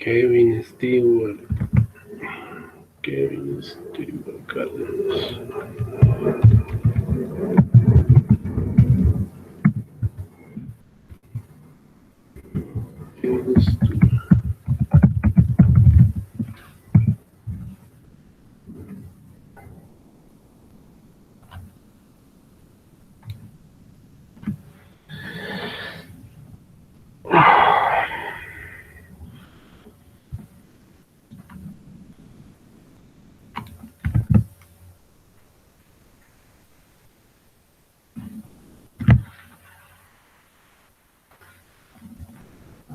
Kevin Stewart. Kevin Stewart, Carlos. Kevin Stewart.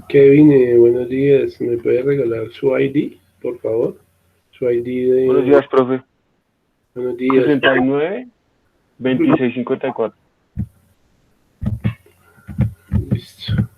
Kevin, buenos días. ¿Me puede regalar su ID, por favor? Su ID Buenos de... días, profe. Buenos días. 69-2654. Listo.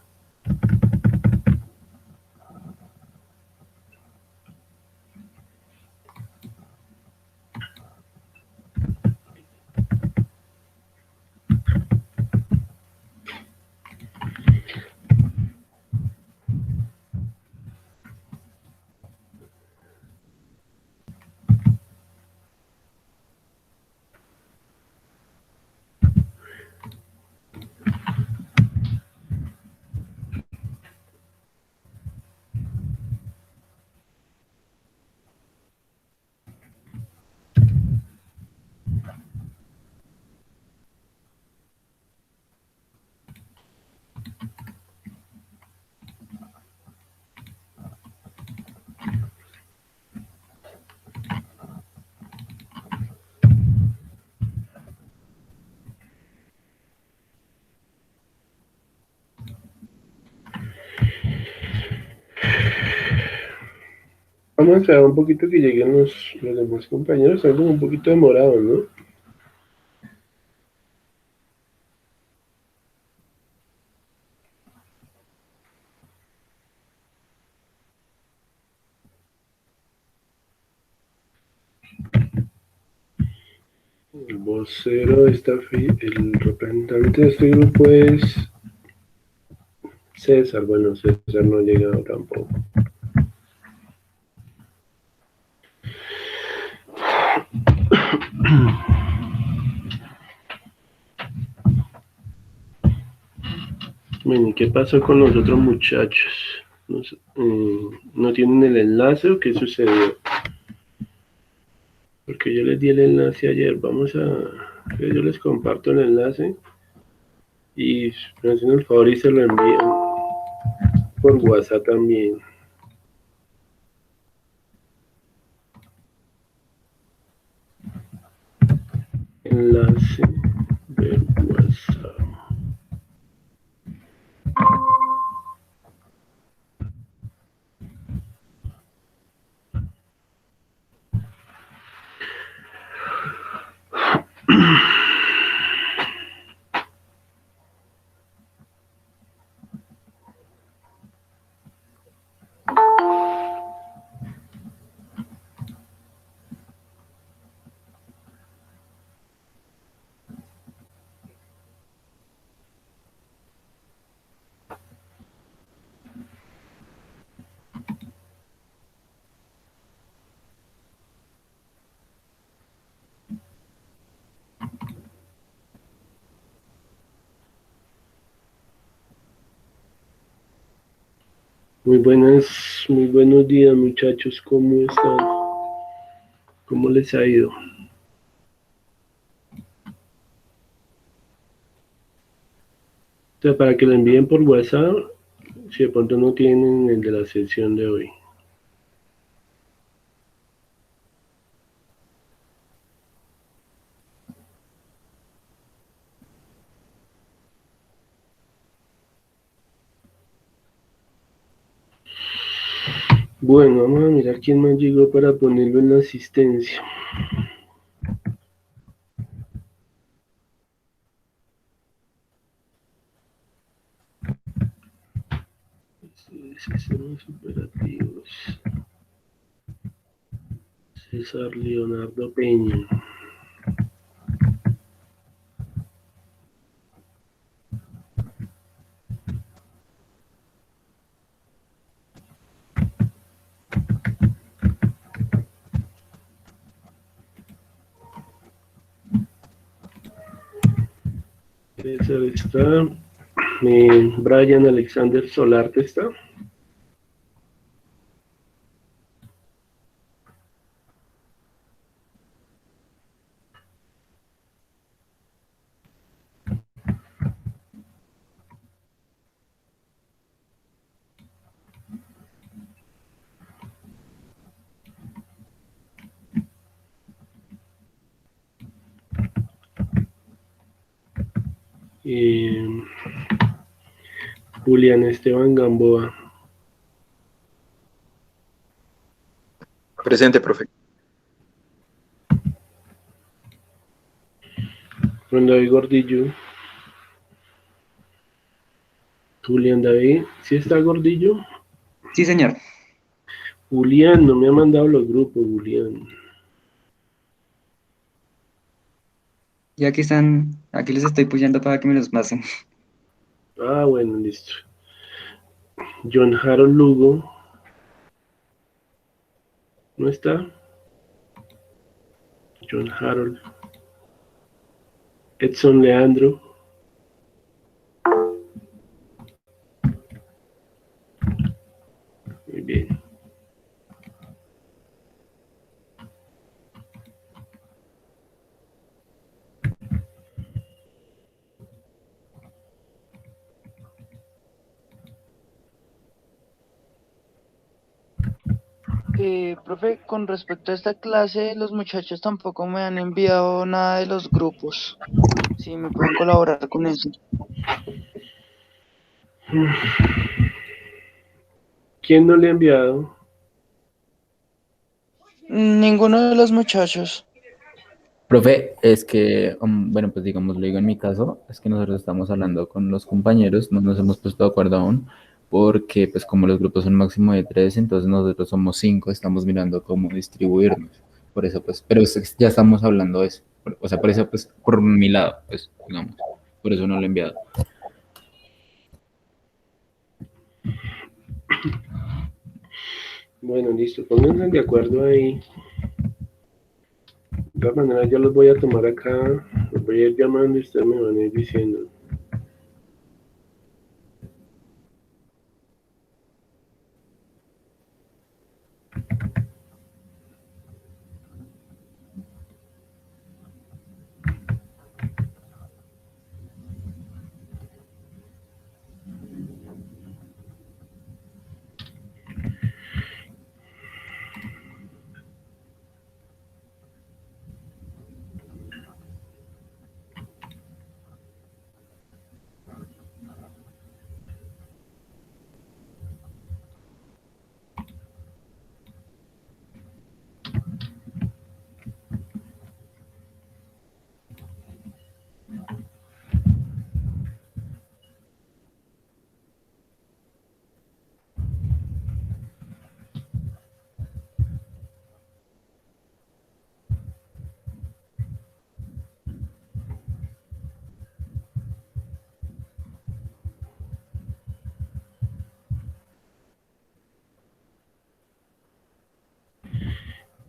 Vamos a esperar un poquito que lleguen los demás compañeros. Están como un poquito demorados, ¿no? El vocero de el representante de este grupo es César. Bueno, César no ha llegado tampoco. Bueno, ¿y qué pasó con los otros muchachos? ¿No tienen el enlace o qué sucedió? Porque yo les di el enlace ayer. Yo les comparto el enlace y me hacen el favor y se lo envían por WhatsApp también. Enlace de WhatsApp. Muy buenos días muchachos, ¿cómo están? ¿Cómo les ha ido? O sea, para que lo envíen por WhatsApp, si de pronto no tienen el de la sesión de hoy. Bueno, vamos a mirar quién más llegó para ponerlo en la asistencia. Sistemas operativos. César Leonardo Peña. César está. Brian Alexander Solarte está. Julián Esteban Gamboa. Presente, profe. Juan David Gordillo. Julián David. ¿Sí está Gordillo? Sí, señor. Julián, no me ha mandado los grupos, Julián. Y aquí están, aquí les estoy puyando para que me los pasen. Ah, bueno, listo. John Harold Lugo. ¿No está? John Harold. Edson Leandro. Muy bien. Profe, con respecto a esta clase, los muchachos tampoco me han enviado nada de los grupos. Si me pueden colaborar con eso. ¿Quién no le ha enviado? Ninguno de los muchachos. Profe, es que, bueno, pues digamos, lo digo en mi caso, es que nosotros estamos hablando con los compañeros, no nos hemos puesto de acuerdo aún, porque pues como los grupos son máximo de 3, entonces nosotros somos 5, estamos mirando cómo distribuirnos. Por eso, pues, pero ya estamos hablando de eso. O sea, por eso, pues, por mi lado, pues, digamos, por eso no lo he enviado. Bueno, listo, pónganse de acuerdo ahí. De todas maneras, ya los voy a tomar acá, los voy a ir llamando y ustedes me van a ir diciendo.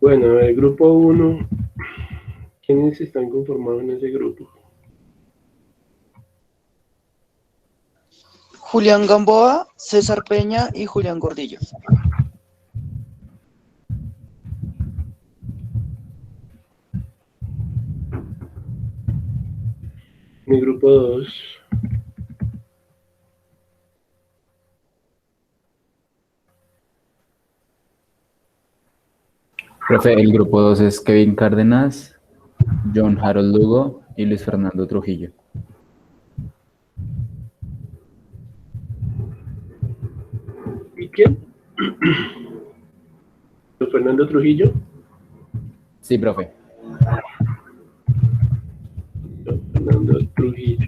Bueno, el grupo 1, ¿quiénes están conformados en ese grupo? Julián Gamboa, César Peña y Julián Gordillo. Mi grupo 2. Profe, el grupo 2 es Kevin Cárdenas, John Harold Lugo y Luis Fernando Trujillo. ¿Y quién? Fernando Trujillo. Sí, profe. Fernando Trujillo.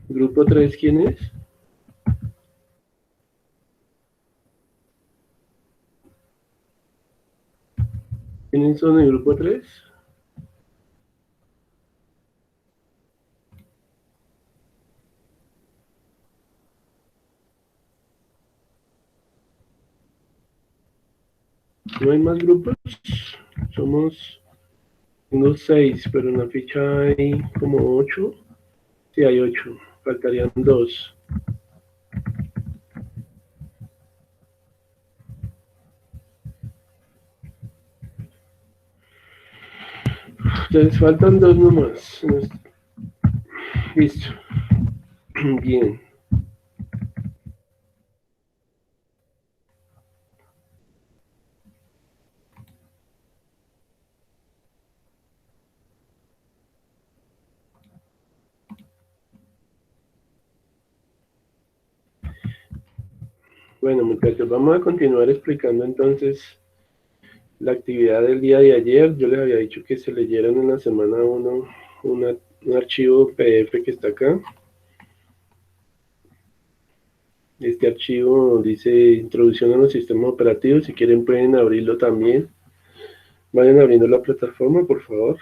Grupo 3, ¿quién es? ¿Quiénes son el grupo 3? ¿No hay más grupos? Somos unos 6, pero en la ficha hay como 8. Sí, hay 8. Faltarían 2. Entonces faltan 2 nomás. Listo. Bien. Bueno, muchachos, vamos a continuar explicando entonces la actividad del día de ayer. Yo les había dicho que se leyeran en la semana 1 un archivo PDF que está acá. Este archivo dice introducción a los sistemas operativos. Si quieren pueden abrirlo también. Vayan abriendo la plataforma, por favor.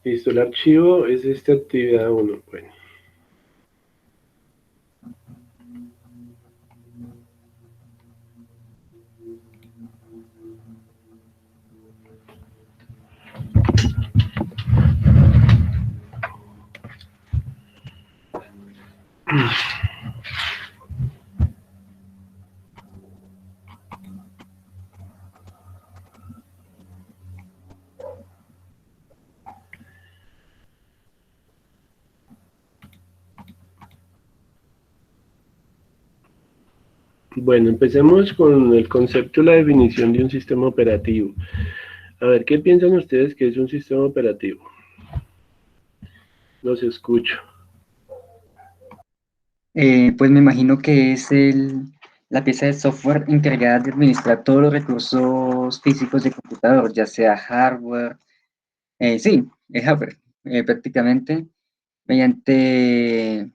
Listo, el archivo es esta actividad 1. Bueno. Bueno, empecemos con el concepto y la definición de un sistema operativo. A ver, ¿qué piensan ustedes que es un sistema operativo? Los escucho. Pues me imagino que es la pieza de software encargada de administrar todos los recursos físicos del computador, ya sea hardware, sí, el hardware, prácticamente, mediante,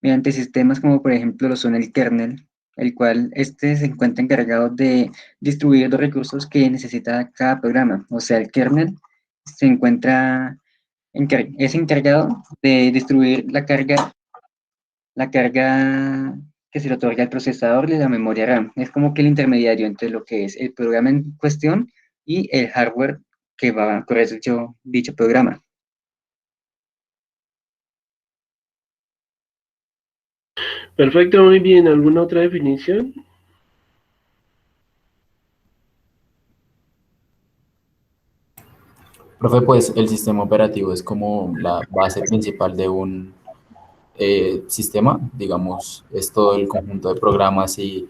mediante sistemas como por ejemplo lo son el kernel, el cual este se encuentra encargado de distribuir los recursos que necesita cada programa. O sea, el kernel se encuentra, es encargado de distribuir la carga que se le otorga al procesador y la memoria RAM. Es como que el intermediario entre lo que es el programa en cuestión y el hardware que va a correr dicho programa. Perfecto, muy bien. ¿Alguna otra definición? Profe, pues el sistema operativo es como la base principal de un sistema, digamos, es todo el conjunto de programas y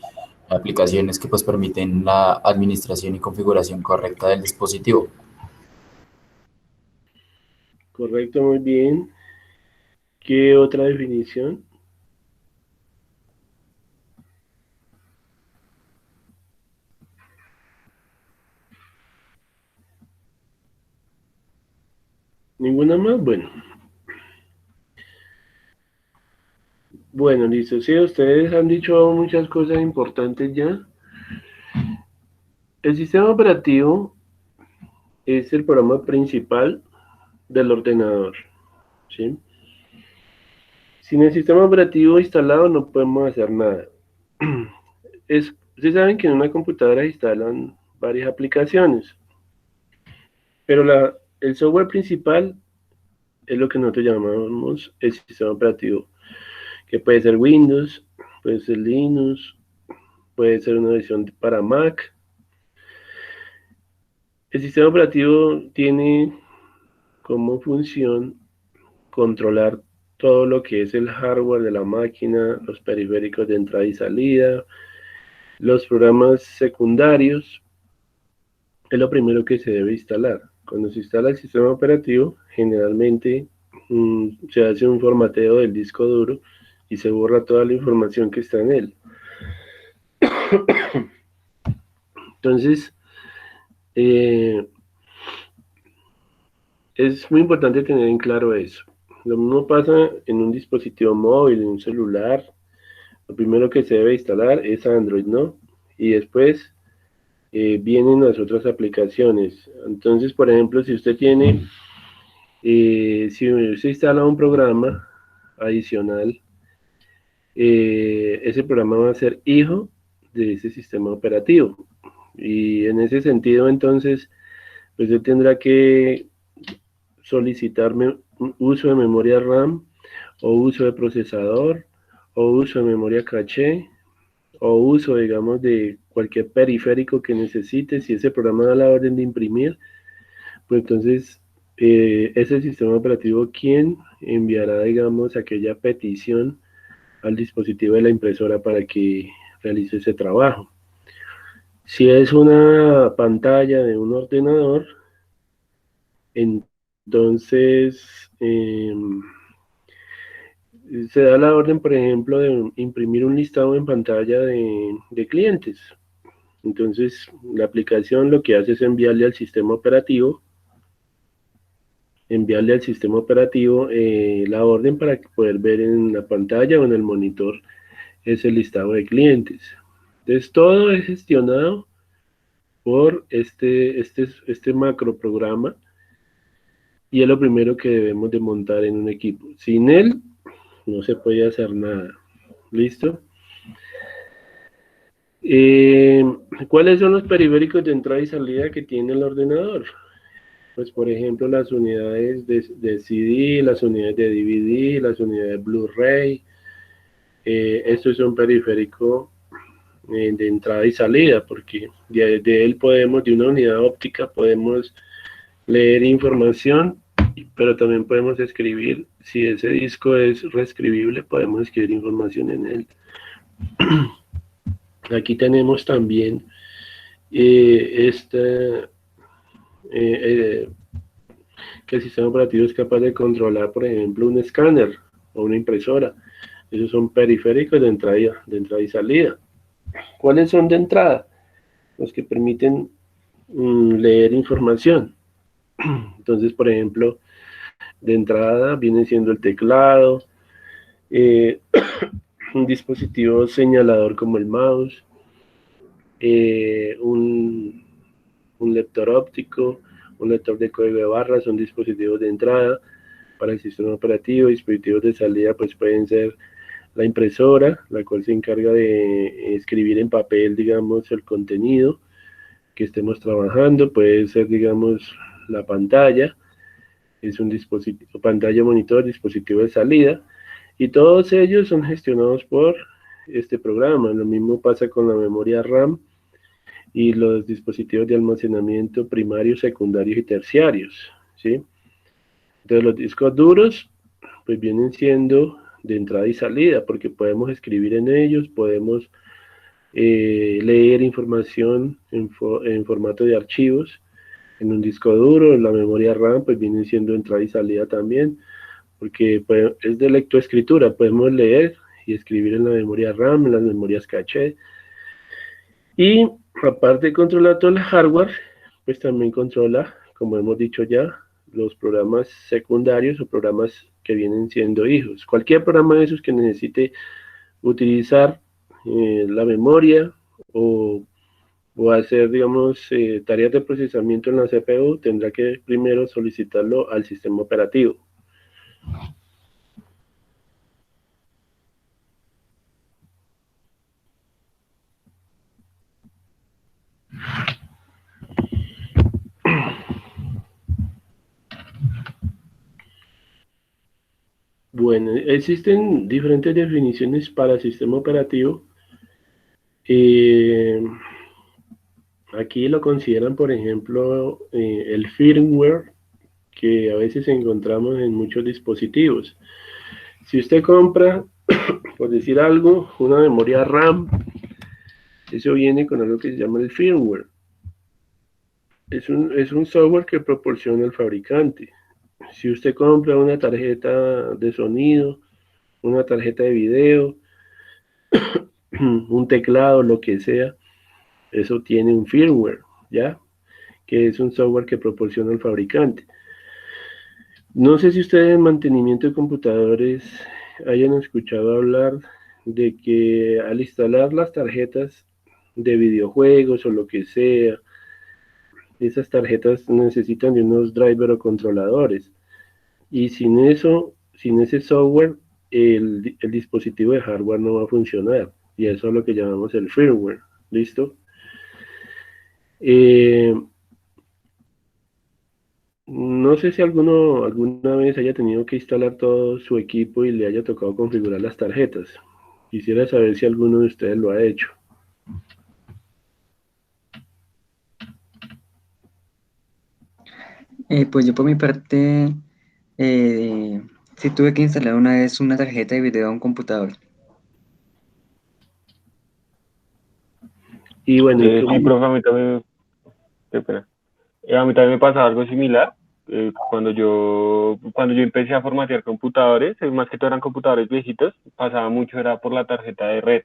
aplicaciones que pues permiten la administración y configuración correcta del dispositivo. Correcto, muy bien. ¿Qué otra definición? ¿Ninguna más? Bueno. Bueno, listo. Sí, ustedes han dicho muchas cosas importantes ya. El sistema operativo es el programa principal del ordenador, ¿sí? Sin el sistema operativo instalado no podemos hacer nada. Ustedes saben que en una computadora instalan varias aplicaciones, pero el software principal es lo que nosotros llamamos el sistema operativo, que puede ser Windows, puede ser Linux, puede ser una versión para Mac. El sistema operativo tiene como función controlar todo lo que es el hardware de la máquina, los periféricos de entrada y salida, Los programas secundarios es lo primero que se debe instalar. Cuando se instala el sistema operativo, generalmente se hace un formateo del disco duro y se borra toda la información que está en él. Entonces, es muy importante tener en claro eso. Lo mismo pasa en un dispositivo móvil, en un celular. Lo primero que se debe instalar es Android, ¿no? Y después vienen las otras aplicaciones. Entonces, por ejemplo, si usted tiene, si usted instala un programa adicional, ese programa va a ser hijo de ese sistema operativo. Y en ese sentido, entonces, pues usted tendrá que solicitar uso de memoria RAM, o uso de procesador, o uso de memoria caché, o uso, digamos, de cualquier periférico que necesite. Si ese programa da la orden de imprimir, pues entonces es el sistema operativo quien enviará, digamos, aquella petición al dispositivo de la impresora para que realice ese trabajo. Si es una pantalla de un ordenador, entonces se da la orden, por ejemplo, de imprimir un listado en pantalla de clientes. Entonces, la aplicación lo que hace es enviarle al sistema operativo la orden para poder ver en la pantalla o en el monitor ese listado de clientes. Entonces, todo es gestionado por este macro programa, y es lo primero que debemos de montar en un equipo. Sin él, no se puede hacer nada. ¿Listo? ¿Cuáles son los periféricos de entrada y salida que tiene el ordenador? Pues, por ejemplo, las unidades de CD, las unidades de DVD, las unidades de Blu-ray. Esto es un periférico de entrada y salida, porque de él podemos, de una unidad óptica, podemos leer información, pero también podemos escribir. Si ese disco es reescribible, podemos escribir información en él. Aquí tenemos también que el sistema operativo es capaz de controlar, por ejemplo, un escáner o una impresora. Esos son periféricos de entrada y salida. ¿Cuáles son de entrada? Los que permiten leer información. Entonces, por ejemplo, de entrada viene siendo el teclado, un dispositivo señalador como el mouse, un lector óptico, un lector de código de barras. Son dispositivos de entrada para el sistema operativo. Dispositivos de salida pues pueden ser la impresora, la cual se encarga de escribir en papel, digamos, el contenido que estemos trabajando. Puede ser, digamos, la pantalla, es un dispositivo, pantalla, monitor, dispositivo de salida, y todos ellos son gestionados por este programa. Lo mismo pasa con la memoria RAM y los dispositivos de almacenamiento primarios, secundarios y terciarios, ¿sí? Entonces, los discos duros pues vienen siendo de entrada y salida, porque podemos escribir en ellos, podemos leer información en formato de archivos en un disco duro. La memoria RAM pues viene siendo entrada y salida también, porque pues, es de lectoescritura. Podemos leer y escribir en la memoria RAM, en las memorias caché. Y aparte de controlar todo el hardware, pues también controla, como hemos dicho ya, los programas secundarios o programas que vienen siendo hijos. Cualquier programa de esos que necesite utilizar la memoria o hacer, digamos, tareas de procesamiento en la CPU, tendrá que primero solicitarlo al sistema operativo. Bueno, existen diferentes definiciones para sistema operativo. Aquí lo consideran, por ejemplo, el firmware, que a veces encontramos en muchos dispositivos. Si usted compra, por decir algo, una memoria RAM Eso viene con algo que se llama el firmware. Es un software que proporciona el fabricante. Si usted compra una tarjeta de sonido, una tarjeta de video, un teclado, lo que sea, eso tiene un firmware, ¿ya? Que es un software que proporciona el fabricante. No sé si ustedes en mantenimiento de computadores hayan escuchado hablar de que al instalar las tarjetas de videojuegos o lo que sea, esas tarjetas necesitan de unos drivers o controladores. Y sin eso, sin ese software, el dispositivo de hardware no va a funcionar. Y eso es lo que llamamos el firmware. ¿Listo? No sé si alguna vez haya tenido que instalar todo su equipo y le haya tocado configurar las tarjetas. Quisiera saber si alguno de ustedes lo ha hecho. Pues yo por mi parte, sí tuve que instalar una vez una tarjeta de video a un computador. Y bueno, Sí, profe, a mí también, qué pena. A mí también me pasaba algo similar. Cuando yo empecé a formatear computadores, más que todo eran computadores viejitos, pasaba mucho, era por la tarjeta de red,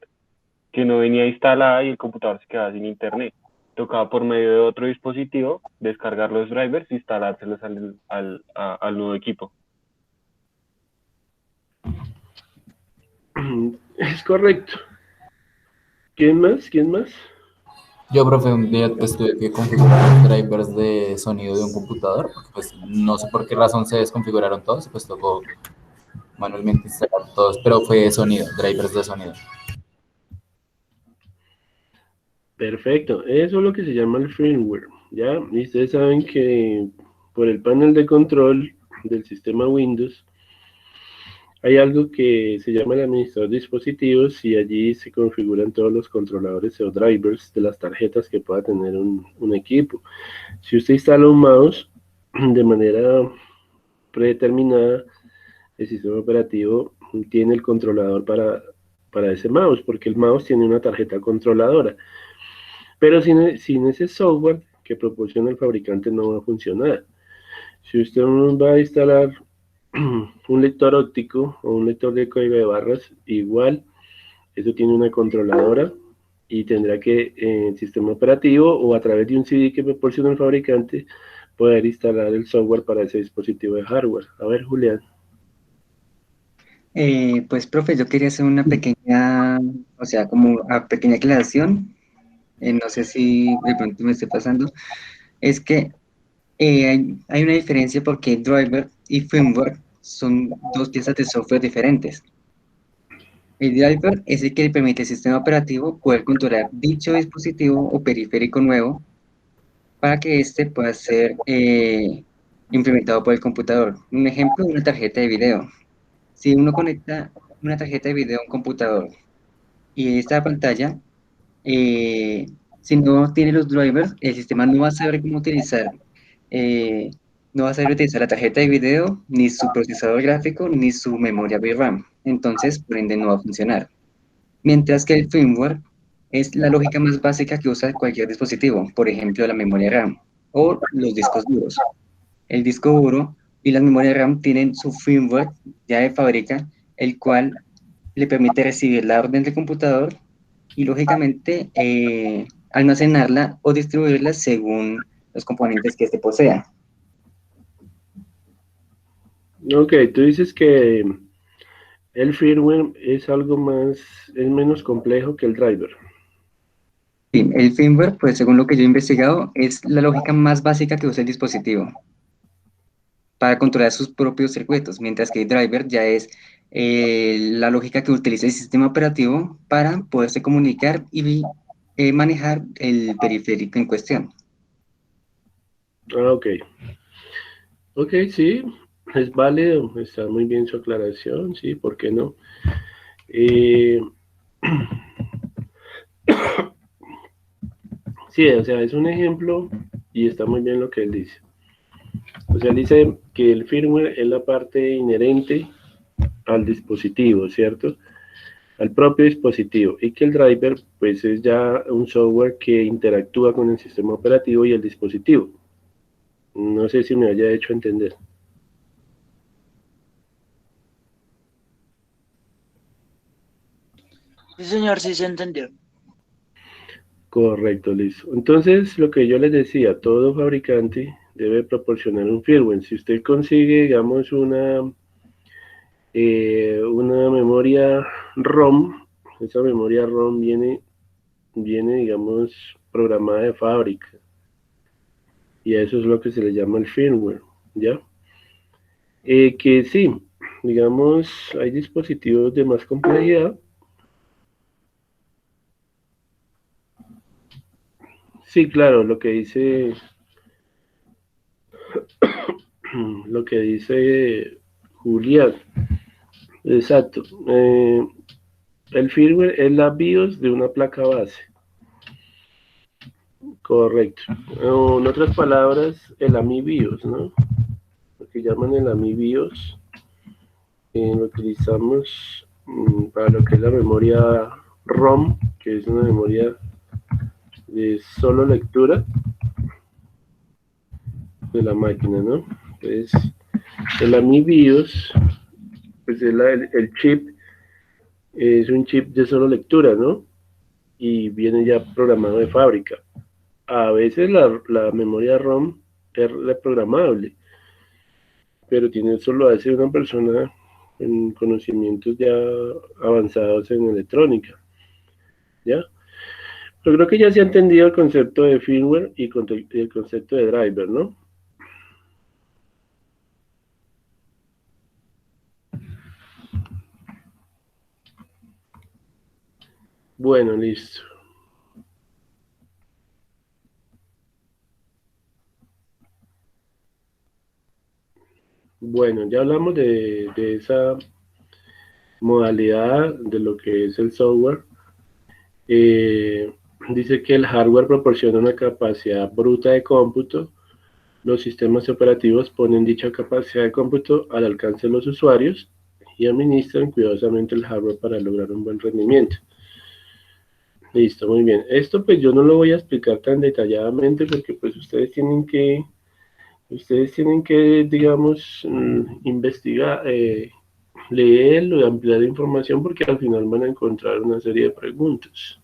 que no venía instalada y el computador se quedaba sin internet. Tocaba por medio de otro dispositivo descargar los drivers e instalárselos al nuevo equipo. es correcto. ¿Quién más? ¿Quién más? Yo, profe, un día pues tuve que configurar los drivers de sonido de un computador, porque pues no sé por qué razón se desconfiguraron todos, y pues tocó manualmente instalar todos, pero fue de sonido, drivers de sonido. Perfecto. Eso es lo que se llama el firmware, ¿ya? Y ustedes saben que por el panel de control del sistema Windows hay algo que se llama el administrador de dispositivos y allí se configuran todos los controladores o drivers de las tarjetas que pueda tener un equipo. Si usted instala un mouse de manera predeterminada, el sistema operativo tiene el controlador para ese mouse, porque el mouse tiene una tarjeta controladora. Pero sin ese software que proporciona el fabricante no va a funcionar. Si usted va a instalar un lector óptico o un lector de código de barras, igual, eso tiene una controladora y tendrá que el sistema operativo o a través de un CD que proporciona el fabricante poder instalar el software para ese dispositivo de hardware. A ver, Julián. Pues, profe, yo quería hacer una pequeña, o sea, como una pequeña aclaración. No sé si de pronto me esté pasando. Es que hay una diferencia porque driver y firmware son dos piezas de software diferentes. El driver es el que le permite al sistema operativo poder controlar dicho dispositivo o periférico nuevo para que éste pueda ser implementado por el computador. Un ejemplo, una tarjeta de video. Si uno conecta una tarjeta de video a un computador y esta pantalla, si no tiene los drivers, el sistema no va a saber cómo utilizar, eh, no va a saber utilizar la tarjeta de video, ni su procesador gráfico, ni su memoria VRAM. Entonces, por ende, no va a funcionar. Mientras que el firmware es la lógica más básica que usa cualquier dispositivo, por ejemplo, la memoria RAM o los discos duros. El disco duro y la memoria RAM tienen su firmware ya de fábrica, el cual le permite recibir la orden del computador y, lógicamente, almacenarla o distribuirla según los componentes que éste posea. Ok, tú dices que el firmware es algo más, es menos complejo que el driver. Sí, el firmware, pues según lo que yo he investigado, es la lógica más básica que usa el dispositivo para controlar sus propios circuitos, mientras que el driver ya es la lógica que utiliza el sistema operativo para poderse comunicar y manejar el periférico en cuestión. Ah, ok. Ok, sí, es válido, está muy bien su aclaración, sí, ¿por qué no? Eh, sí, o sea, es un ejemplo y está muy bien lo que él dice. O sea, él dice que el firmware es la parte inherente al dispositivo, ¿cierto? al propio dispositivo, y que el driver pues es ya un software que interactúa con el sistema operativo y el dispositivo. No sé si me haya hecho entender. Sí, señor, sí se entendió. Correcto, listo. Entonces, lo que yo les decía, todo fabricante debe proporcionar un firmware. Si usted consigue, digamos, una memoria ROM, esa memoria ROM viene, digamos, programada de fábrica. Y a eso es lo que se le llama el firmware, ¿ya? Que sí, digamos, hay dispositivos de más complejidad. Sí, claro, lo que dice Julián, exacto. El firmware es la BIOS de una placa base, correcto. En otras palabras, el AMI BIOS, ¿no? Lo que llaman el AMI BIOS, lo utilizamos para lo que es la memoria ROM, que es una memoria de solo lectura de la máquina, ¿no? Entonces, el AMI BIOS, pues es el chip, es un chip de solo lectura, ¿no? Y viene ya programado de fábrica. A veces la memoria ROM es reprogramable, pero eso lo hace una persona con conocimientos ya avanzados en electrónica, ¿ya? Yo creo que ya se ha entendido el concepto de firmware y el concepto de driver, ¿no? Bueno, listo. Bueno, ya hablamos de esa modalidad de lo que es el software. Eh, Dice que el hardware proporciona una capacidad bruta de cómputo. Los sistemas operativos ponen dicha capacidad de cómputo al alcance de los usuarios y administran cuidadosamente el hardware para lograr un buen rendimiento. Listo, muy bien. Esto pues yo no lo voy a explicar tan detalladamente porque pues ustedes tienen que, digamos, investigar, leerlo y ampliar la información porque al final van a encontrar una serie de preguntas.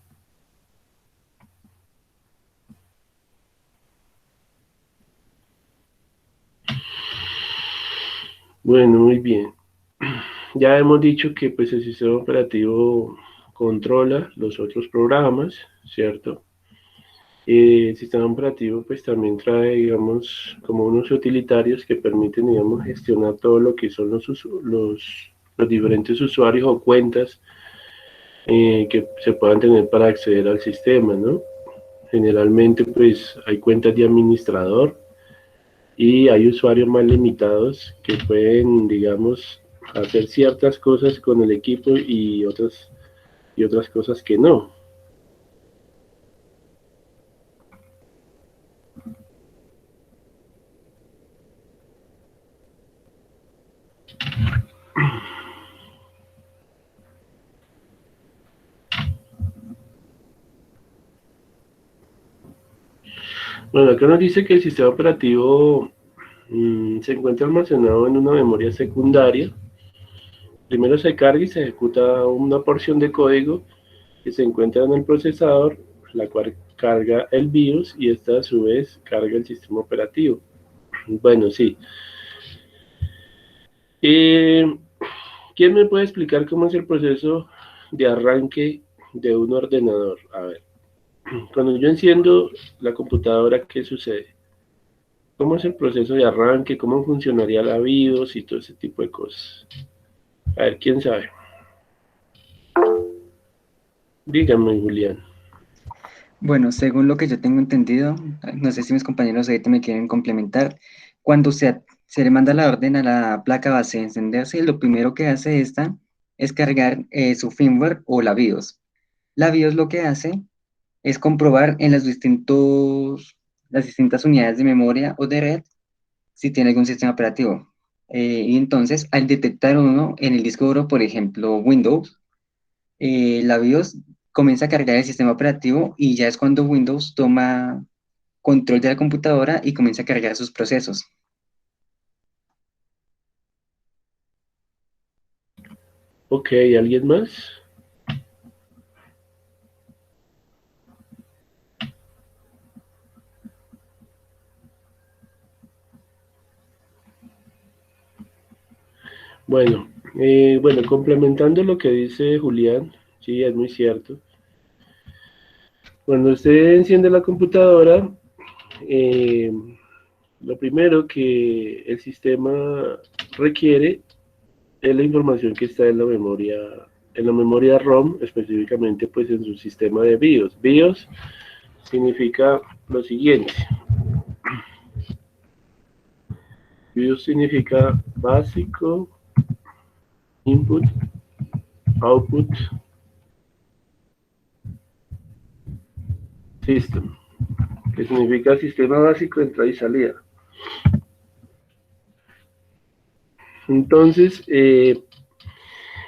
Bueno, muy bien. Ya hemos dicho que pues el sistema operativo controla los otros programas, ¿cierto? El sistema operativo pues también trae, digamos, como unos utilitarios que permiten, digamos, gestionar todo lo que son los diferentes usuarios o cuentas que se puedan tener para acceder al sistema, ¿no? Generalmente pues hay cuentas de administrador y hay usuarios más limitados que pueden, digamos, hacer ciertas cosas con el equipo y otras cosas que no. Bueno, acá nos dice que el sistema operativo se encuentra almacenado en una memoria secundaria. Primero se carga y se ejecuta una porción de código que se encuentra en el procesador, la cual carga el BIOS y esta a su vez carga el sistema operativo. Bueno, sí. Eh, ¿Quién me puede explicar cómo es el proceso de arranque de un ordenador? A ver, cuando yo enciendo la computadora, ¿qué sucede? ¿Cómo es el proceso de arranque? ¿Cómo funcionaría la BIOS y todo ese tipo de cosas? A ver, ¿quién sabe? Dígame, Julián. Bueno, según lo que yo tengo entendido, no sé si mis compañeros ahorita me quieren complementar, cuando se le manda la orden a la placa base de encenderse, lo primero que hace esta es cargar su firmware o la BIOS. La BIOS lo que hace es comprobar en las distintas unidades de memoria o de red si tiene algún sistema operativo. Y entonces, al detectar uno en el disco duro, por ejemplo, Windows, la BIOS comienza a cargar el sistema operativo y ya es cuando Windows toma control de la computadora y comienza a cargar sus procesos. Ok, ¿alguien más? Bueno, complementando lo que dice Julián, sí, es muy cierto. Cuando usted enciende la computadora, eh, lo primero que el sistema requiere es la información que está en la memoria ROM, específicamente pues en su sistema de BIOS. BIOS significa lo siguiente. BIOS significa básico, input, output, system, que significa sistema básico de entrada y salida. Entonces, en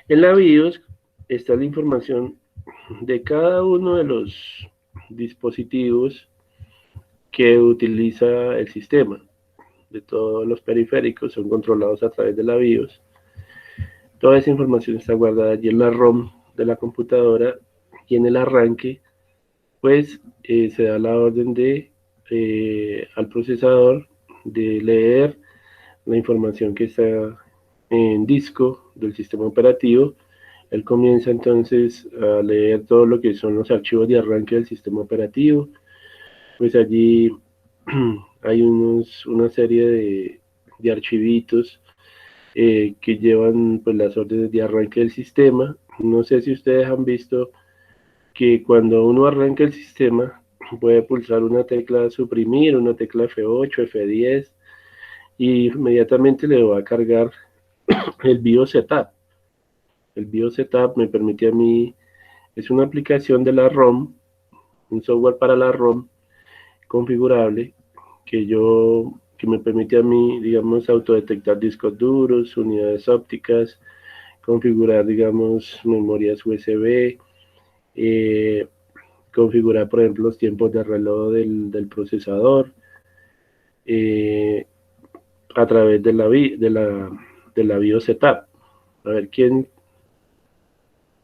la BIOS está la información de cada uno de los dispositivos que utiliza el sistema. De todos los periféricos son controlados a través de la BIOS. Toda esa información está guardada allí en la ROM de la computadora y en el arranque, pues se da la orden al procesador de leer la información que está en disco del sistema operativo. Él comienza entonces a leer todo lo que son los archivos de arranque del sistema operativo. Pues allí hay una serie de archivitos que llevan pues las órdenes de arranque del sistema. No sé si ustedes han visto que cuando uno arranca el sistema puede pulsar una tecla suprimir, una tecla F8, F10 y inmediatamente le va a cargar el BIOS Setup. El BIOS Setup me permite a mí, es una aplicación de la ROM, un software para la ROM configurable que me permite a mí, digamos, autodetectar discos duros, unidades ópticas, configurar, digamos, memorias USB, eh, configurar, por ejemplo, los tiempos de reloj del procesador eh, a través de la BIOS Setup. A ver,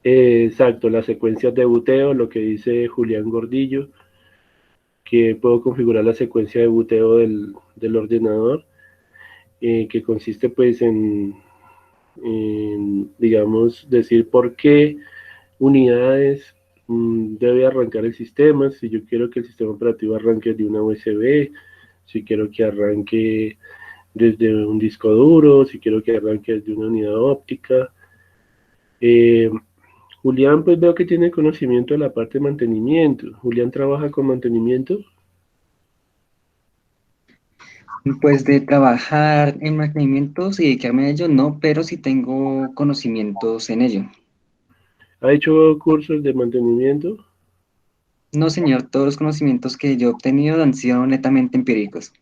exacto, las secuencias de buteo, lo que dice Julián Gordillo, que puedo configurar la secuencia de buteo del ordenador, que consiste pues digamos, decir por qué unidades debe arrancar el sistema, si yo quiero que el sistema operativo arranque de una USB, si quiero que arranque desde un disco duro, si quiero que arranque desde una unidad óptica. Eh, Julián, pues veo que tiene conocimiento de la parte de mantenimiento. Julián trabaja con mantenimiento. Pues de trabajar en mantenimientos y dedicarme a ello, no, pero sí tengo conocimientos en ello. ¿Ha hecho cursos de mantenimiento? No, señor, todos los conocimientos que yo he obtenido han sido netamente empíricos.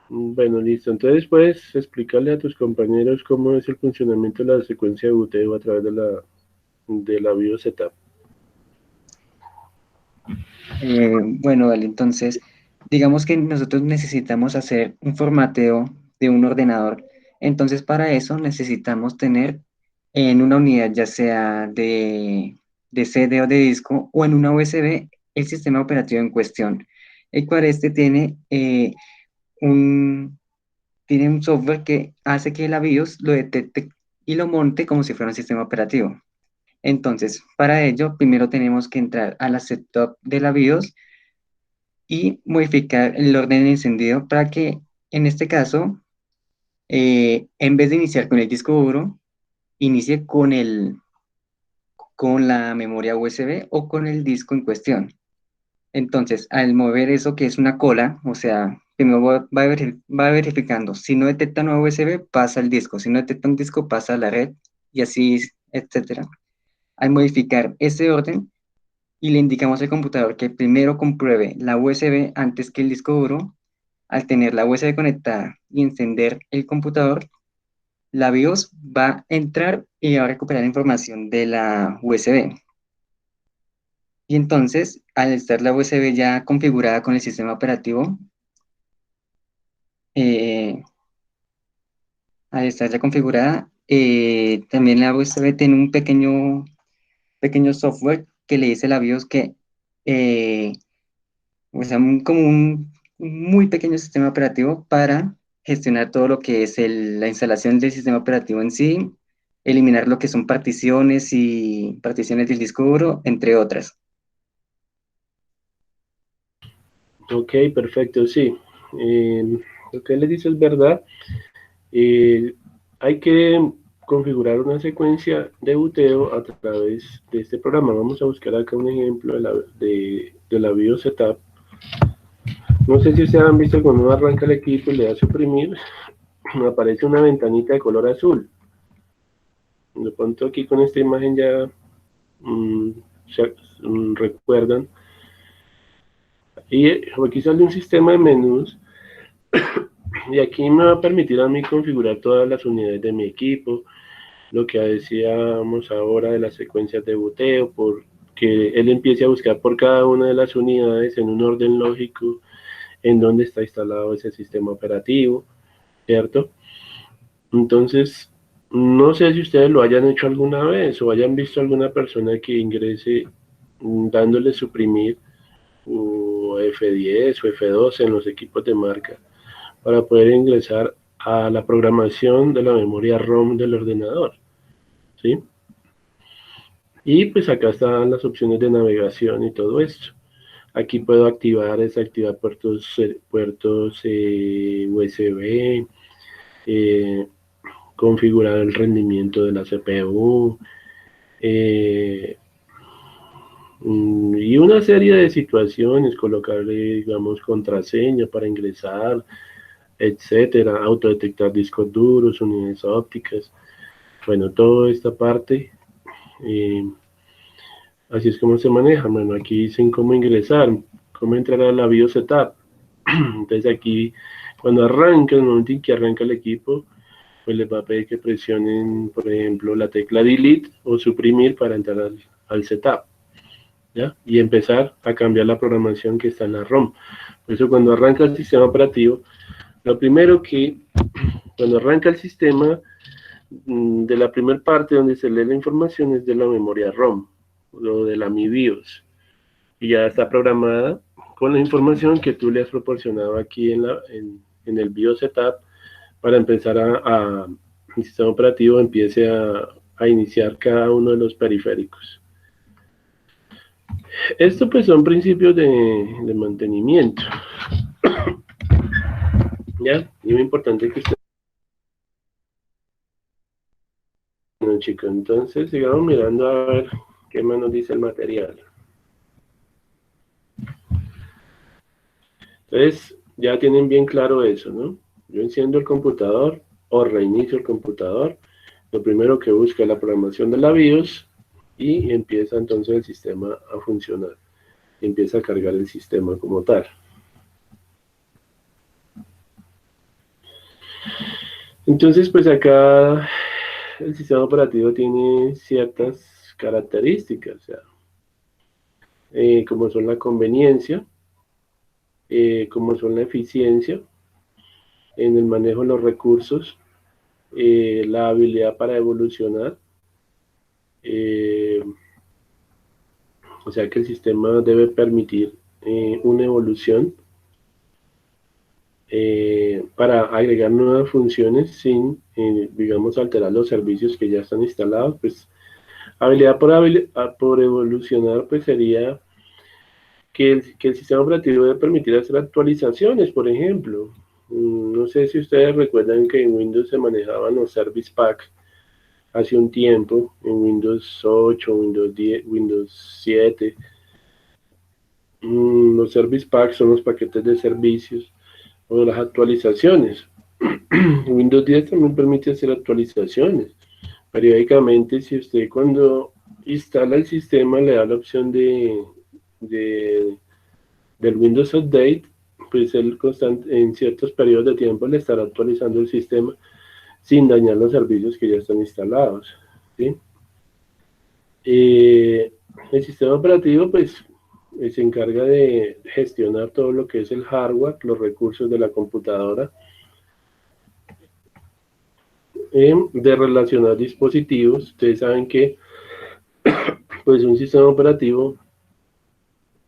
Bueno, listo. Entonces puedes explicarle a tus compañeros cómo es el funcionamiento de la secuencia de buteo a través de la BIOS Setup. Bueno, vale, entonces, digamos que nosotros necesitamos hacer un formateo de un ordenador. Entonces, para eso necesitamos tener en una unidad, ya sea de CD o de disco, o en una USB, el sistema operativo en cuestión, el cual este un, tiene un software que hace que la BIOS lo detecte y lo monte como si fuera un sistema operativo. Entonces, para ello, primero tenemos que entrar a la setup de la BIOS y modificar el orden de encendido para que, en este caso, en vez de iniciar con el disco duro, inicie con la memoria USB o con el disco en cuestión. Entonces, al mover eso que es una cola, o sea, primero va verificando. Si no detecta una USB, pasa al disco. Si no detecta un disco, pasa a la red y así, etcétera. Al modificar ese orden, y le indicamos al computador que primero compruebe la USB antes que el disco duro. Al tener la USB conectada y encender el computador, la BIOS va a entrar y va a recuperar información de la USB. Y entonces, al estar la USB ya configurada con el sistema operativo, eh, al estar ya configurada, también la USB tiene un pequeño software que le dice a la BIOS que, eh, o sea, como un muy pequeño sistema operativo para gestionar todo lo que es la instalación del sistema operativo en sí, eliminar lo que son particiones y particiones del disco duro, entre otras. Ok, perfecto, sí. Lo que les dice es verdad. Eh, Hay que configurar una secuencia de boteo a través de este programa. Vamos a buscar acá un ejemplo de la BIOS Setup. No sé si ustedes han visto cuando uno arranca el equipo y le da a suprimir, aparece una ventanita de color azul. De pronto aquí con esta imagen ya mm, se recuerdan. Y aquí sale un sistema de menús y aquí me va a permitir a mí configurar todas las unidades de mi equipo, lo que decíamos ahora de las secuencias de boteo, porque él empiece a buscar por cada una de las unidades en un orden lógico en donde está instalado ese sistema operativo, ¿cierto? Entonces, no sé si ustedes lo hayan hecho alguna vez o hayan visto alguna persona que ingrese dándole suprimir o F10 o F12 en los equipos de marca para poder ingresar a la programación de la memoria ROM del ordenador, ¿sí? Y pues acá están las opciones de navegación y todo esto. Aquí puedo desactivar puertos USB, eh, configurar el rendimiento de la CPU, eh, y una serie de situaciones, colocarle, digamos, contraseña para ingresar, etcétera, autodetectar discos duros, unidades ópticas, bueno, toda esta parte, eh, así es como se maneja. Bueno, aquí dicen cómo ingresar, cómo entrar a la BIOS Setup. Entonces aquí, cuando arranca, en el momento en que arranca el equipo, pues les va a pedir que presionen, por ejemplo, la tecla Delete o suprimir para entrar al setup, ¿ya? Y empezar a cambiar la programación que está en la ROM. Por eso cuando arranca el sistema operativo, lo primero que, cuando arranca el sistema, de la primera parte donde se lee la información es de la memoria ROM, o de la Mi BIOS, y ya está programada con la información que tú le has proporcionado aquí en el BIOS Setup para empezar el sistema operativo empiece a iniciar cada uno de los periféricos. Esto pues son principios de mantenimiento. ¿Ya? Y muy importante que ustedes... Bueno, chicos, entonces sigamos mirando a ver qué más nos dice el material. Entonces, ya tienen bien claro eso, ¿no? Yo enciendo el computador o reinicio el computador. Lo primero que busca es la programación de la BIOS y empieza entonces el sistema a funcionar. Empieza a cargar el sistema como tal. Entonces, pues acá el sistema operativo tiene ciertas características, o sea, como son la conveniencia, como son la eficiencia en el manejo de los recursos, la habilidad para evolucionar, o sea que el sistema debe permitir una evolución para agregar nuevas funciones sin, digamos, alterar los servicios que ya están instalados. Pues habilidad por evolucionar pues sería que el sistema operativo debe permitir hacer actualizaciones, por ejemplo. No sé si ustedes recuerdan que en Windows se manejaban los Service Pack hace un tiempo, en Windows 8, Windows 10, Windows 7. Los Service Pack son los paquetes de servicios o las actualizaciones. Windows 10 también permite hacer actualizaciones. Periódicamente, si usted cuando instala el sistema le da la opción del Windows Update, pues él en ciertos periodos de tiempo le estará actualizando el sistema sin dañar los servicios que ya están instalados, ¿sí? El sistema operativo, pues, se encarga de gestionar todo lo que es el hardware, los recursos de la computadora, de relacionar dispositivos. Ustedes saben que, pues, un sistema operativo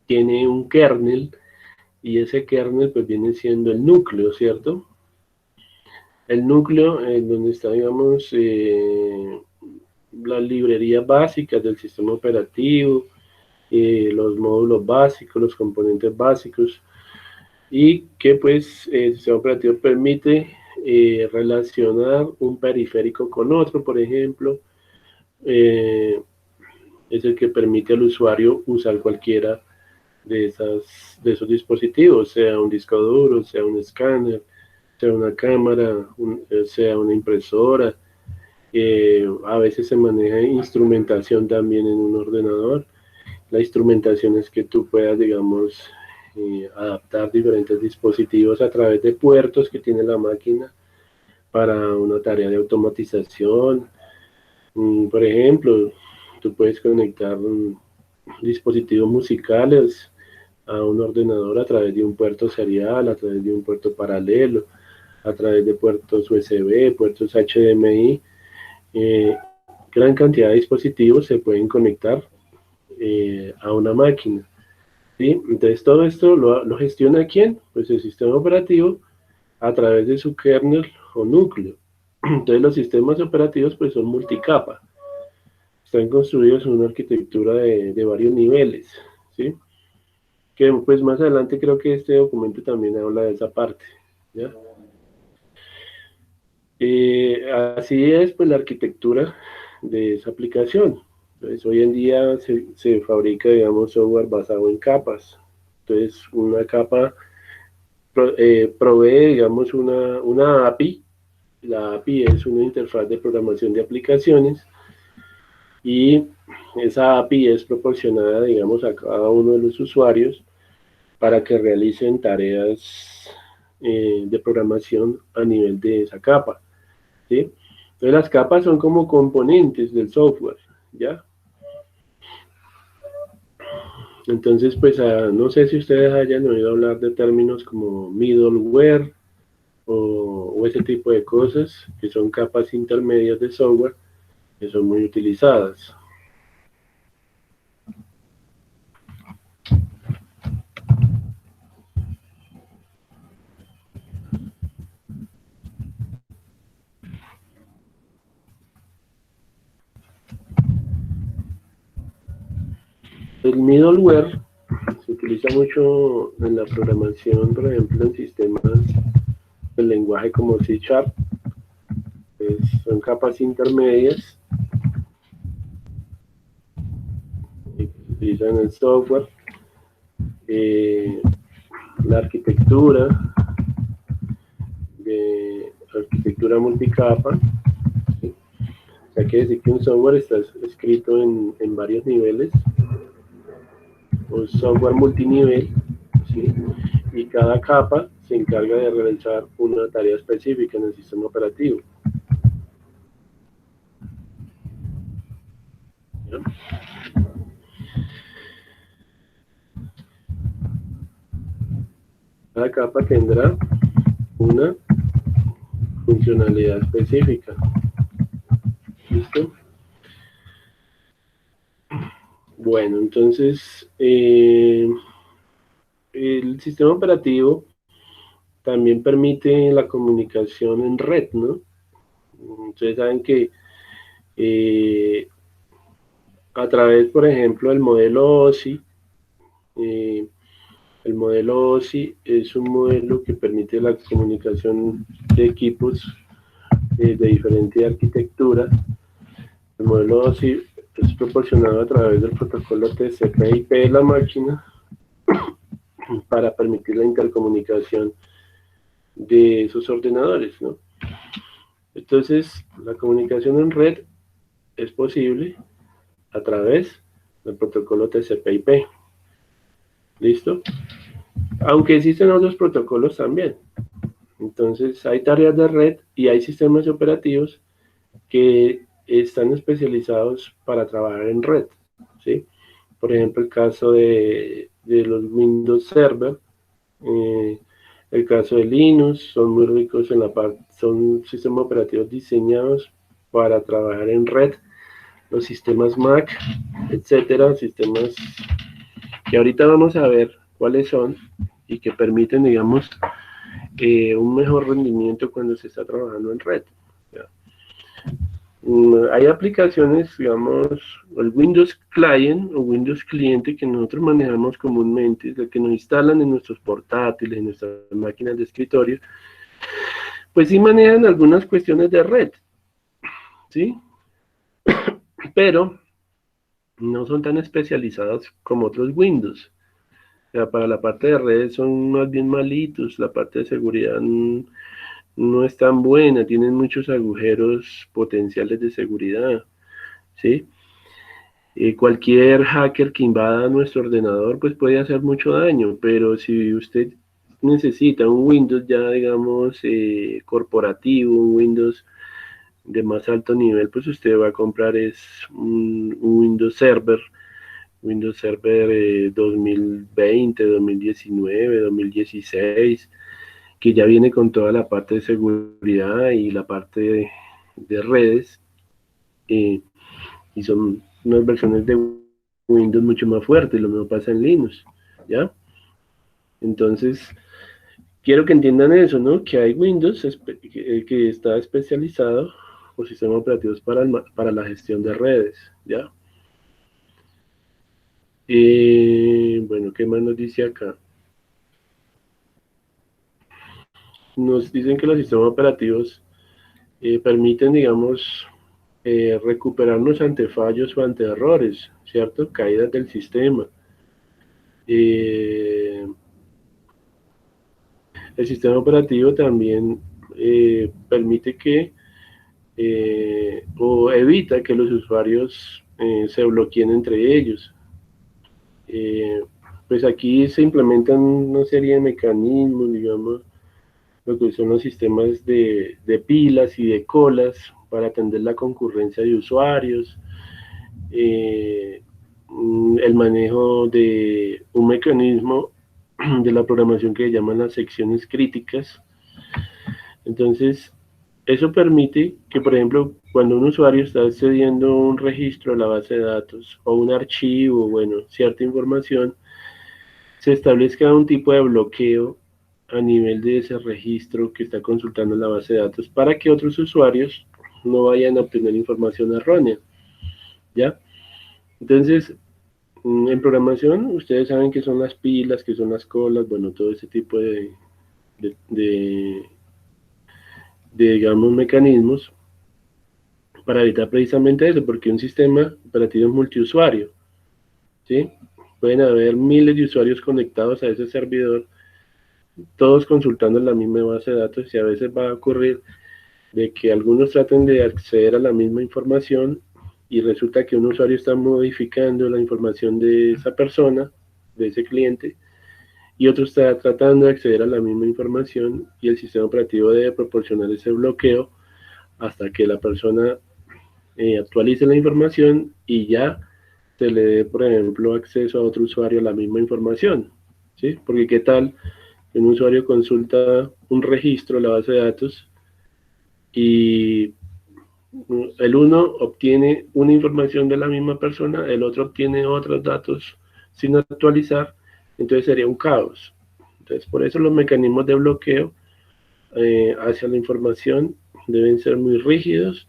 tiene un kernel, y ese kernel, pues, viene siendo el núcleo, ¿cierto? El núcleo, donde está, digamos, las librerías básicas del sistema operativo, los módulos básicos, los componentes básicos, y que pues el sistema operativo permite relacionar un periférico con otro, por ejemplo. Es el que permite al usuario usar cualquiera de esos dispositivos, sea un disco duro, sea un escáner, sea una cámara, sea una impresora. A veces se maneja instrumentación también en un ordenador. La instrumentación es que tú puedas, digamos, adaptar diferentes dispositivos a través de puertos que tiene la máquina para una tarea de automatización. Por ejemplo, tú puedes conectar dispositivos musicales a un ordenador a través de un puerto serial, a través de un puerto paralelo, a través de puertos USB, puertos HDMI. Gran cantidad de dispositivos se pueden conectar a una máquina. ¿Sí? Entonces todo esto lo gestiona ¿quién? Pues el sistema operativo a través de su kernel o núcleo. Entonces los sistemas operativos pues son multicapa. Están construidos en una arquitectura de varios niveles. ¿Sí? Que pues más adelante creo que este documento también habla de esa parte. ¿Ya? Así es pues la arquitectura de esa aplicación. Entonces hoy en día se fabrica, digamos, software basado en capas. Entonces una capa provee, digamos, una API. La API es una interfaz de programación de aplicaciones, y esa API es proporcionada, digamos, a cada uno de los usuarios para que realicen tareas de programación a nivel de esa capa. ¿Sí? Entonces las capas son como componentes del software, ¿ya? Entonces, pues no sé si ustedes hayan oído hablar de términos como middleware o ese tipo de cosas, que son capas intermedias de software que son muy utilizadas. El middleware se utiliza mucho en la programación, por ejemplo, en sistemas del lenguaje como C#. Son capas intermedias que se utilizan en el software. La arquitectura de arquitectura multicapa, ¿sí? O sea, quiere decir que un software está escrito en varios niveles, un software multinivel, ¿sí? Y cada capa se encarga de realizar una tarea específica en el sistema operativo. ¿Ya? Cada capa tendrá una funcionalidad específica. ¿Listo? Bueno, entonces el sistema operativo también permite la comunicación en red, ¿no? Ustedes saben que a través, por ejemplo, del modelo OSI, el modelo OSI es un modelo que permite la comunicación de equipos de diferente arquitectura. El modelo OSI es proporcionado a través del protocolo TCP/IP de la máquina para permitir la intercomunicación de esos ordenadores, ¿no? Entonces, la comunicación en red es posible a través del protocolo TCP/IP. ¿Listo? Aunque existen otros protocolos también. Entonces, hay tareas de red y hay sistemas operativos que están especializados para trabajar en red, ¿sí? por ejemplo, el caso de los Windows Server, el caso de Linux, son muy ricos en la parte, son sistemas operativos diseñados para trabajar en red, los sistemas Mac, etcétera, sistemas que ahorita vamos a ver cuáles son y que permiten, digamos, un mejor rendimiento cuando se está trabajando en red. Hay aplicaciones, digamos, el Windows Client o Windows Cliente que nosotros manejamos comúnmente, el que nos instalan en nuestros portátiles, en nuestras máquinas de escritorio, pues sí manejan algunas cuestiones de red, ¿sí? Pero no son tan especializados como otros Windows. O sea, para la parte de redes son más bien malitos, la parte de seguridad no es tan buena, tienen muchos agujeros potenciales de seguridad, ¿sí? Cualquier hacker que invada nuestro ordenador pues puede hacer mucho daño, pero si usted necesita un Windows ya digamos corporativo, un Windows de más alto nivel, pues usted va a comprar es un Windows Server 2020, 2019, 2016, que ya viene con toda la parte de seguridad y la parte de redes, y son unas versiones de Windows mucho más fuertes, lo mismo pasa en Linux, ¿ya? Entonces, quiero que entiendan eso, ¿no? Que hay Windows que está especializado o sistemas operativos para la gestión de redes, ¿ya? Bueno, ¿qué más nos dice acá? Nos dicen que los sistemas operativos permiten, digamos, recuperarnos ante fallos o ante errores, ¿cierto? Caídas del sistema. El sistema operativo también permite que o evita que los usuarios se bloqueen entre ellos. Pues aquí se implementan una serie de mecanismos, digamos, lo que son los sistemas de pilas y de colas para atender la concurrencia de usuarios, el manejo de un mecanismo de la programación que llaman las secciones críticas. Entonces, eso permite que, por ejemplo, cuando un usuario está accediendo a un registro a la base de datos o un archivo, bueno, cierta información, se establezca un tipo de bloqueo a nivel de ese registro que está consultando la base de datos para que otros usuarios no vayan a obtener información errónea, ¿ya? Entonces, en programación, ustedes saben que son las pilas, que son las colas, bueno, todo ese tipo de digamos, mecanismos para evitar precisamente eso, porque un sistema operativo es multiusuario, ¿sí? Pueden haber miles de usuarios conectados a ese servidor, todos consultando la misma base de datos, y a veces va a ocurrir de que algunos traten de acceder a la misma información y resulta que un usuario está modificando la información de esa persona, de ese cliente, y otro está tratando de acceder a la misma información y el sistema operativo debe proporcionar ese bloqueo hasta que la persona actualice la información y ya se le dé, por ejemplo, acceso a otro usuario a la misma información, ¿sí? Porque qué tal que un usuario consulta un registro, la base de datos, y el uno obtiene una información de la misma persona, el otro obtiene otros datos sin actualizar, entonces sería un caos. Entonces, por eso los mecanismos de bloqueo hacia la información deben ser muy rígidos.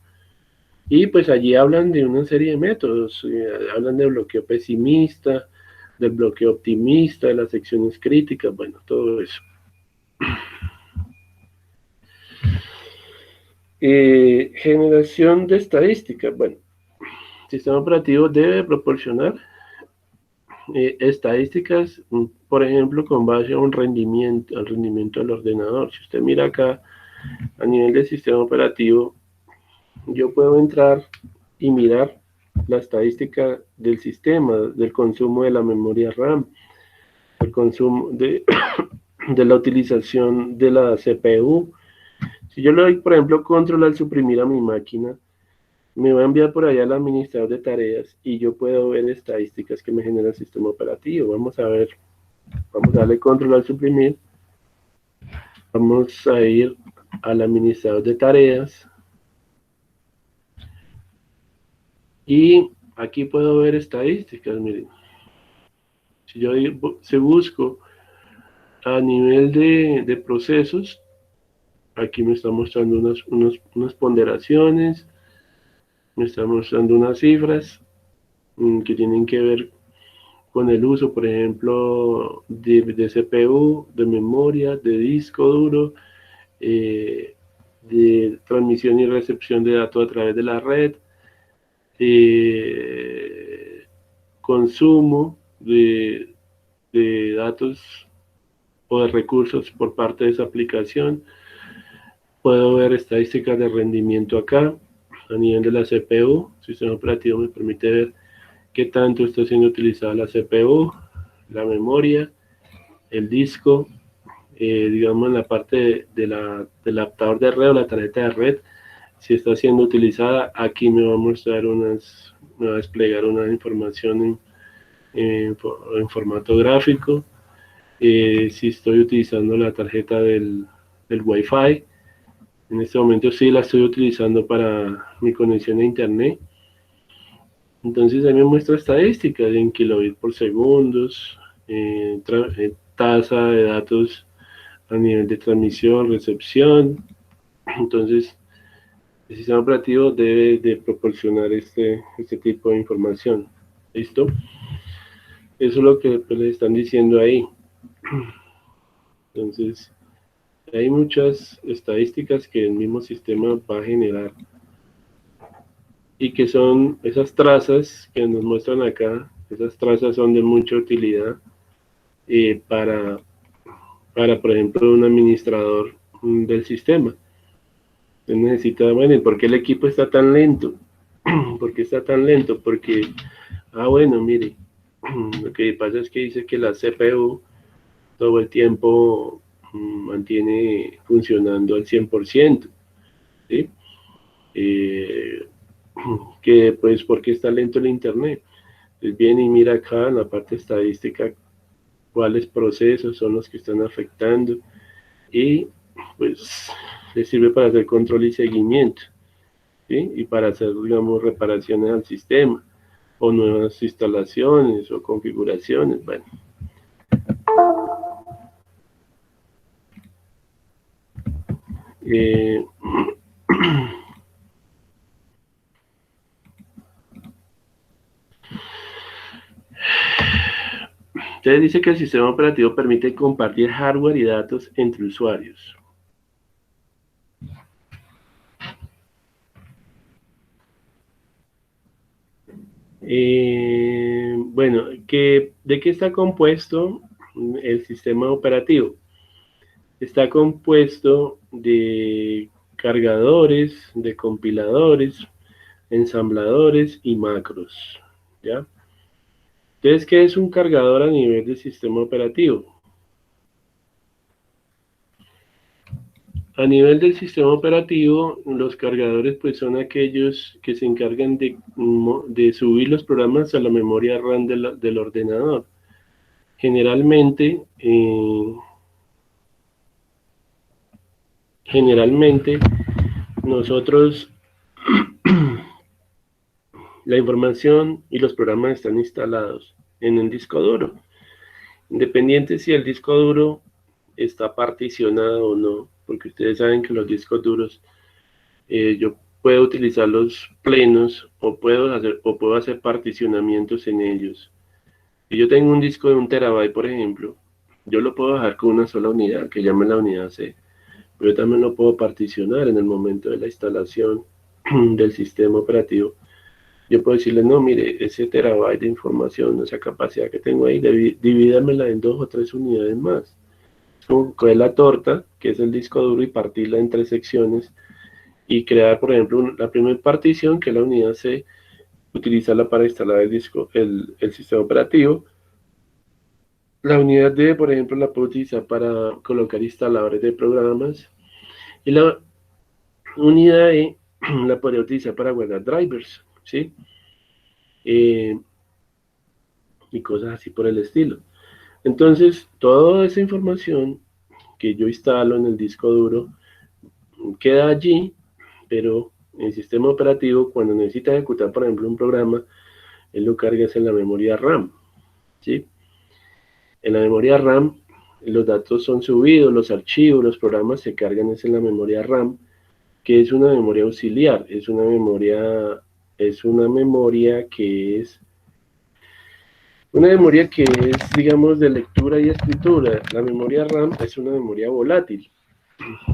Y pues allí hablan de una serie de métodos, hablan de bloqueo pesimista, del bloqueo optimista, de las secciones críticas, bueno, todo eso. Generación de estadísticas, bueno, el sistema operativo debe proporcionar estadísticas, por ejemplo, con base a un rendimiento, al rendimiento del ordenador. Si usted mira acá, a nivel del sistema operativo, yo puedo entrar y mirar la estadística del sistema, del consumo de la memoria RAM, el consumo de la utilización de la CPU. Si yo le doy, por ejemplo, control al suprimir a mi máquina, me va a enviar por allá al administrador de tareas y yo puedo ver estadísticas que me genera el sistema operativo. Vamos a ver, vamos a darle control al suprimir. Vamos a ir al administrador de tareas. Y aquí puedo ver estadísticas, miren. Si yo se busco a nivel de procesos, aquí me está mostrando unas ponderaciones, me está mostrando unas cifras que tienen que ver con el uso, por ejemplo, de CPU, de memoria, de disco duro, de transmisión y recepción de datos a través de la red, consumo de datos o de recursos por parte de esa aplicación. Puedo ver estadísticas de rendimiento acá, a nivel de la CPU. El sistema operativo me permite ver qué tanto está siendo utilizada la CPU, la memoria, el disco, digamos en la parte del adaptador de red o la tarjeta de red, si está siendo utilizada. Aquí me va a mostrar me va a desplegar una información en formato gráfico. Si estoy utilizando la tarjeta del Wi-Fi. En este momento sí la estoy utilizando para mi conexión a internet. Entonces ahí me muestra estadísticas en kilobits por segundos, tasa de datos a nivel de transmisión, recepción. Entonces el sistema operativo debe de proporcionar este tipo de información. ¿Listo? Eso es lo que pues, les están diciendo ahí. Entonces, hay muchas estadísticas que el mismo sistema va a generar y que son esas trazas que nos muestran acá. Esas trazas son de mucha utilidad para, por ejemplo, un administrador del sistema. Él necesita, bueno, ¿por qué el equipo está tan lento? ¿Por qué está tan lento? Porque, bueno, mire, lo que pasa es que dice que la CPU todo el tiempo mantiene funcionando al 100%, ¿sí? Que pues, ¿por qué está lento el internet? Pues viene y mira acá en la parte estadística cuáles procesos son los que están afectando y pues le sirve para hacer control y seguimiento, ¿sí? Y para hacer, digamos, reparaciones al sistema o nuevas instalaciones o configuraciones, bueno. Entonces dice que el sistema operativo permite compartir hardware y datos entre usuarios. Bueno, ¿de qué está compuesto el sistema operativo? Está compuesto de cargadores, de compiladores, ensambladores y macros, ¿ya? Entonces, ¿qué es un cargador a nivel del sistema operativo? A nivel del sistema operativo, los cargadores pues son aquellos que se encargan de subir los programas a la memoria RAM del ordenador. Generalmente, nosotros, la información y los programas están instalados en un disco duro. Independiente si el disco duro está particionado o no, porque ustedes saben que los discos duros, yo puedo utilizarlos plenos o puedo hacer particionamientos en ellos. Si yo tengo un disco de 1 TB, por ejemplo, yo lo puedo dejar con una sola unidad, que llame la unidad C, pero yo también lo puedo particionar en el momento de la instalación del sistema operativo. Yo puedo decirle, no, mire, ese terabyte de información, esa capacidad que tengo ahí, divídamela en 2 o 3 unidades más. Es como coger la torta, que es el disco duro, y partirla en 3 secciones y crear, por ejemplo, la primera partición, que es la unidad C, utilizarla para instalar el sistema operativo. La unidad D, por ejemplo, la puedo utilizar para colocar instaladores de programas. Y la unidad E la podría utilizar para guardar drivers, ¿sí? Y cosas así por el estilo. Entonces, toda esa información que yo instalo en el disco duro queda allí, pero el sistema operativo, cuando necesita ejecutar, por ejemplo, un programa, él lo carga en la memoria RAM, ¿sí? En la memoria RAM, los datos son subidos, los archivos, los programas se cargan en la memoria RAM, que es una memoria auxiliar, es una memoria que es digamos, de lectura y escritura. La memoria RAM es una memoria volátil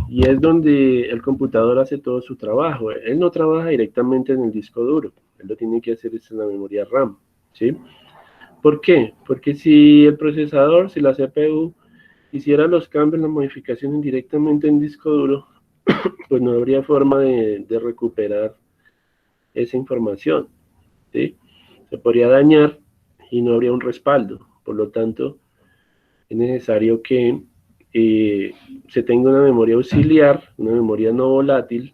y es donde el computador hace todo su trabajo. Él no trabaja directamente en el disco duro, él lo tiene que hacer en la memoria RAM, ¿sí? ¿Por qué? Porque si el procesador, si la CPU hiciera los cambios, las modificaciones directamente en disco duro, pues no habría forma de recuperar esa información, ¿sí? Se podría dañar y no habría un respaldo. Por lo tanto, es necesario que se tenga una memoria auxiliar, una memoria no volátil,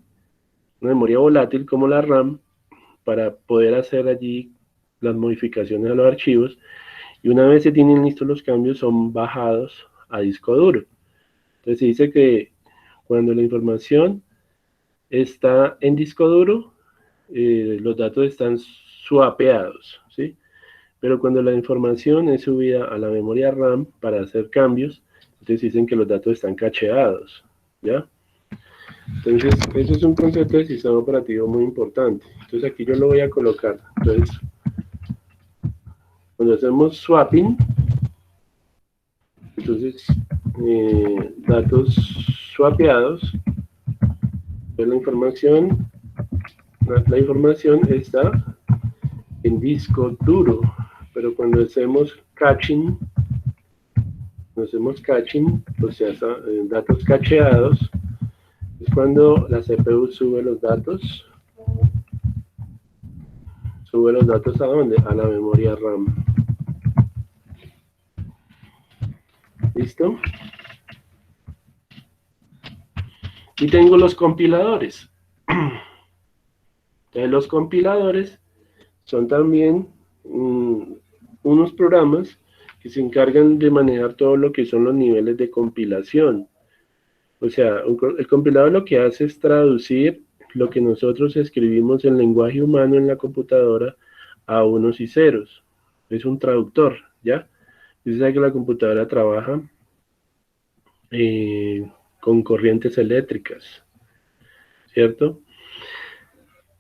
una memoria volátil como la RAM, para poder hacer allí las modificaciones a los archivos, y una vez se tienen listos los cambios, son bajados a disco duro. Entonces se dice que cuando la información está en disco duro, los datos están swapeados, ¿sí? Pero cuando la información es subida a la memoria RAM para hacer cambios, entonces dicen que los datos están cacheados, ¿ya? Entonces, eso es un concepto de sistema operativo muy importante. Entonces, aquí yo lo voy a colocar. Entonces, cuando hacemos swapping, entonces, datos swapeados, pues la información está en disco duro, pero cuando hacemos caching, o sea, datos cacheados, es cuando la CPU sube los datos ¿a dónde? A la memoria RAM. ¿Listo? Y tengo los compiladores. Entonces, los compiladores son también unos programas que se encargan de manejar todo lo que son los niveles de compilación. O sea, el compilador lo que hace es traducir lo que nosotros escribimos en lenguaje humano en la computadora a unos y ceros. Es un traductor, ¿ya? Usted sabe que la computadora trabaja con corrientes eléctricas, ¿cierto?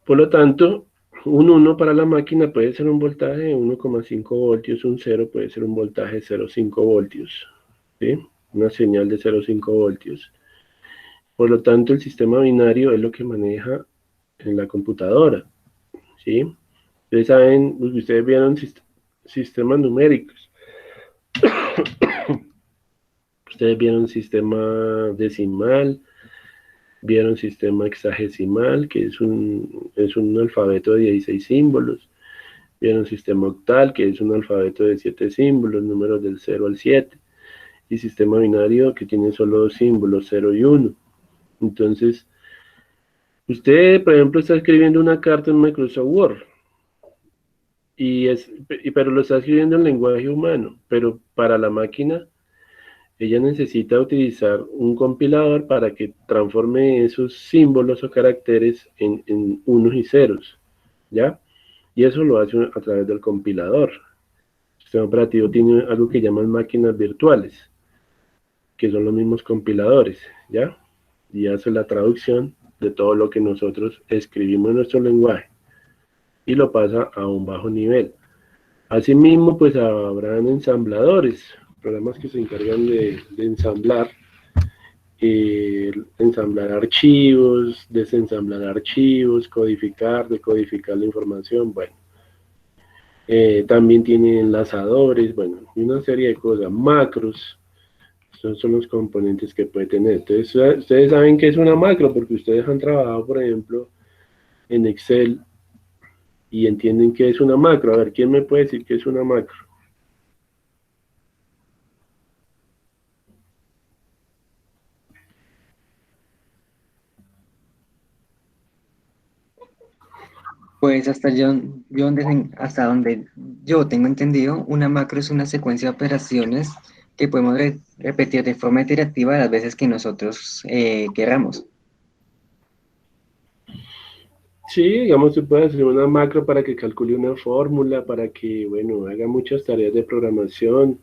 Por lo tanto, un 1 para la máquina puede ser un voltaje de 1,5 voltios, un 0 puede ser un voltaje de 0,5 voltios, ¿sí? Una señal de 0,5 voltios. Por lo tanto, el sistema binario es lo que maneja en la computadora, ¿sí? Ustedes vieron sistemas numéricos, ustedes vieron sistema decimal, vieron sistema hexagesimal, que es un alfabeto de 16 símbolos, vieron sistema octal, que es un alfabeto de 7 símbolos, números del 0 al 7, y sistema binario, que tiene solo 2 símbolos, 0 y 1. Entonces, usted, por ejemplo, está escribiendo una carta en Microsoft Word, pero lo está escribiendo en lenguaje humano, pero para la máquina, ella necesita utilizar un compilador para que transforme esos símbolos o caracteres en unos y ceros, ¿ya? Y eso lo hace a través del compilador. El sistema operativo tiene algo que llaman máquinas virtuales, que son los mismos compiladores, ¿ya? Y hace la traducción de todo lo que nosotros escribimos en nuestro lenguaje y lo pasa a un bajo nivel. Asimismo, pues habrán ensambladores, programas que se encargan de ensamblar archivos, desensamblar archivos, codificar, decodificar la información, bueno. También tiene enlazadores, bueno, y una serie de cosas, macros, esos son los componentes que puede tener. Entonces, ustedes saben qué es una macro, porque ustedes han trabajado, por ejemplo, en Excel y entienden qué es una macro. A ver, ¿quién me puede decir qué es una macro? Pues hasta donde yo tengo entendido, una macro es una secuencia de operaciones que podemos repetir de forma iterativa las veces que nosotros queramos. Sí, digamos, se puede hacer una macro para que calcule una fórmula, para que, bueno, haga muchas tareas de programación,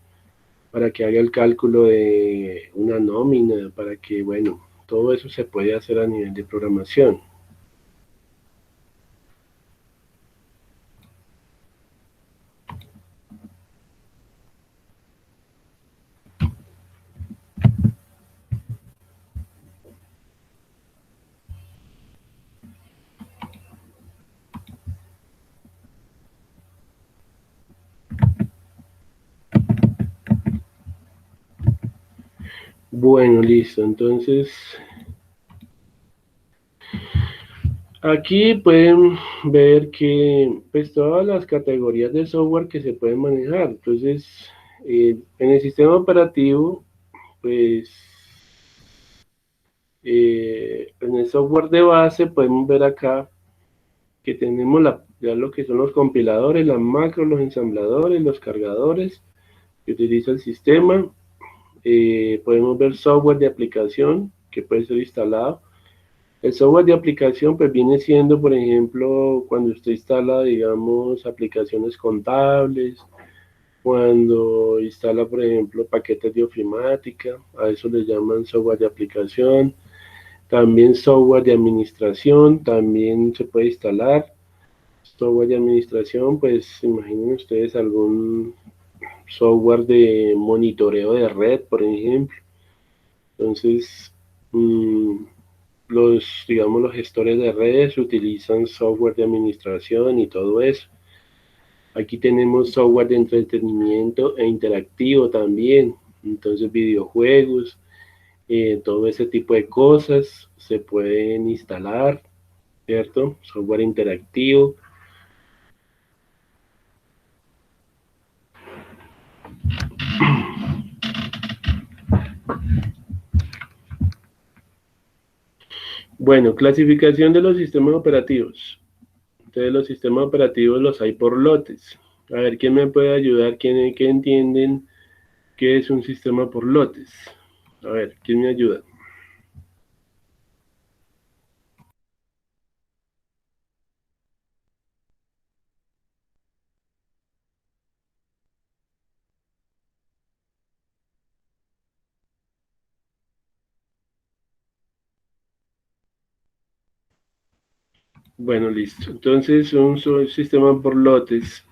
para que haga el cálculo de una nómina, para que, bueno, todo eso se puede hacer a nivel de programación. Bueno, listo. Entonces, aquí pueden ver que, pues, todas las categorías de software que se pueden manejar. Entonces, en el sistema operativo, pues, en el software de base podemos ver acá que tenemos ya lo que son los compiladores, las macros, los ensambladores, los cargadores que utiliza el sistema. Podemos ver software de aplicación que puede ser instalado. El software de aplicación pues viene siendo, por ejemplo, cuando usted instala, digamos, aplicaciones contables, cuando instala, por ejemplo, paquetes de ofimática, a eso le llaman software de aplicación. También software de administración, también se puede instalar. Software de administración, pues imaginen ustedes algún software de monitoreo de red, por ejemplo. Entonces, digamos, los gestores de redes utilizan software de administración y todo eso. Aquí tenemos software de entretenimiento e interactivo también. Entonces, videojuegos, todo ese tipo de cosas se pueden instalar, ¿cierto? Software interactivo. Bueno, clasificación de los sistemas operativos. Entonces los sistemas operativos los hay por lotes. A ver, ¿quién me puede ayudar? ¿Quién entienden qué es un sistema por lotes? A ver, ¿quién me ayuda? Bueno, listo. Entonces, un sistema por lotes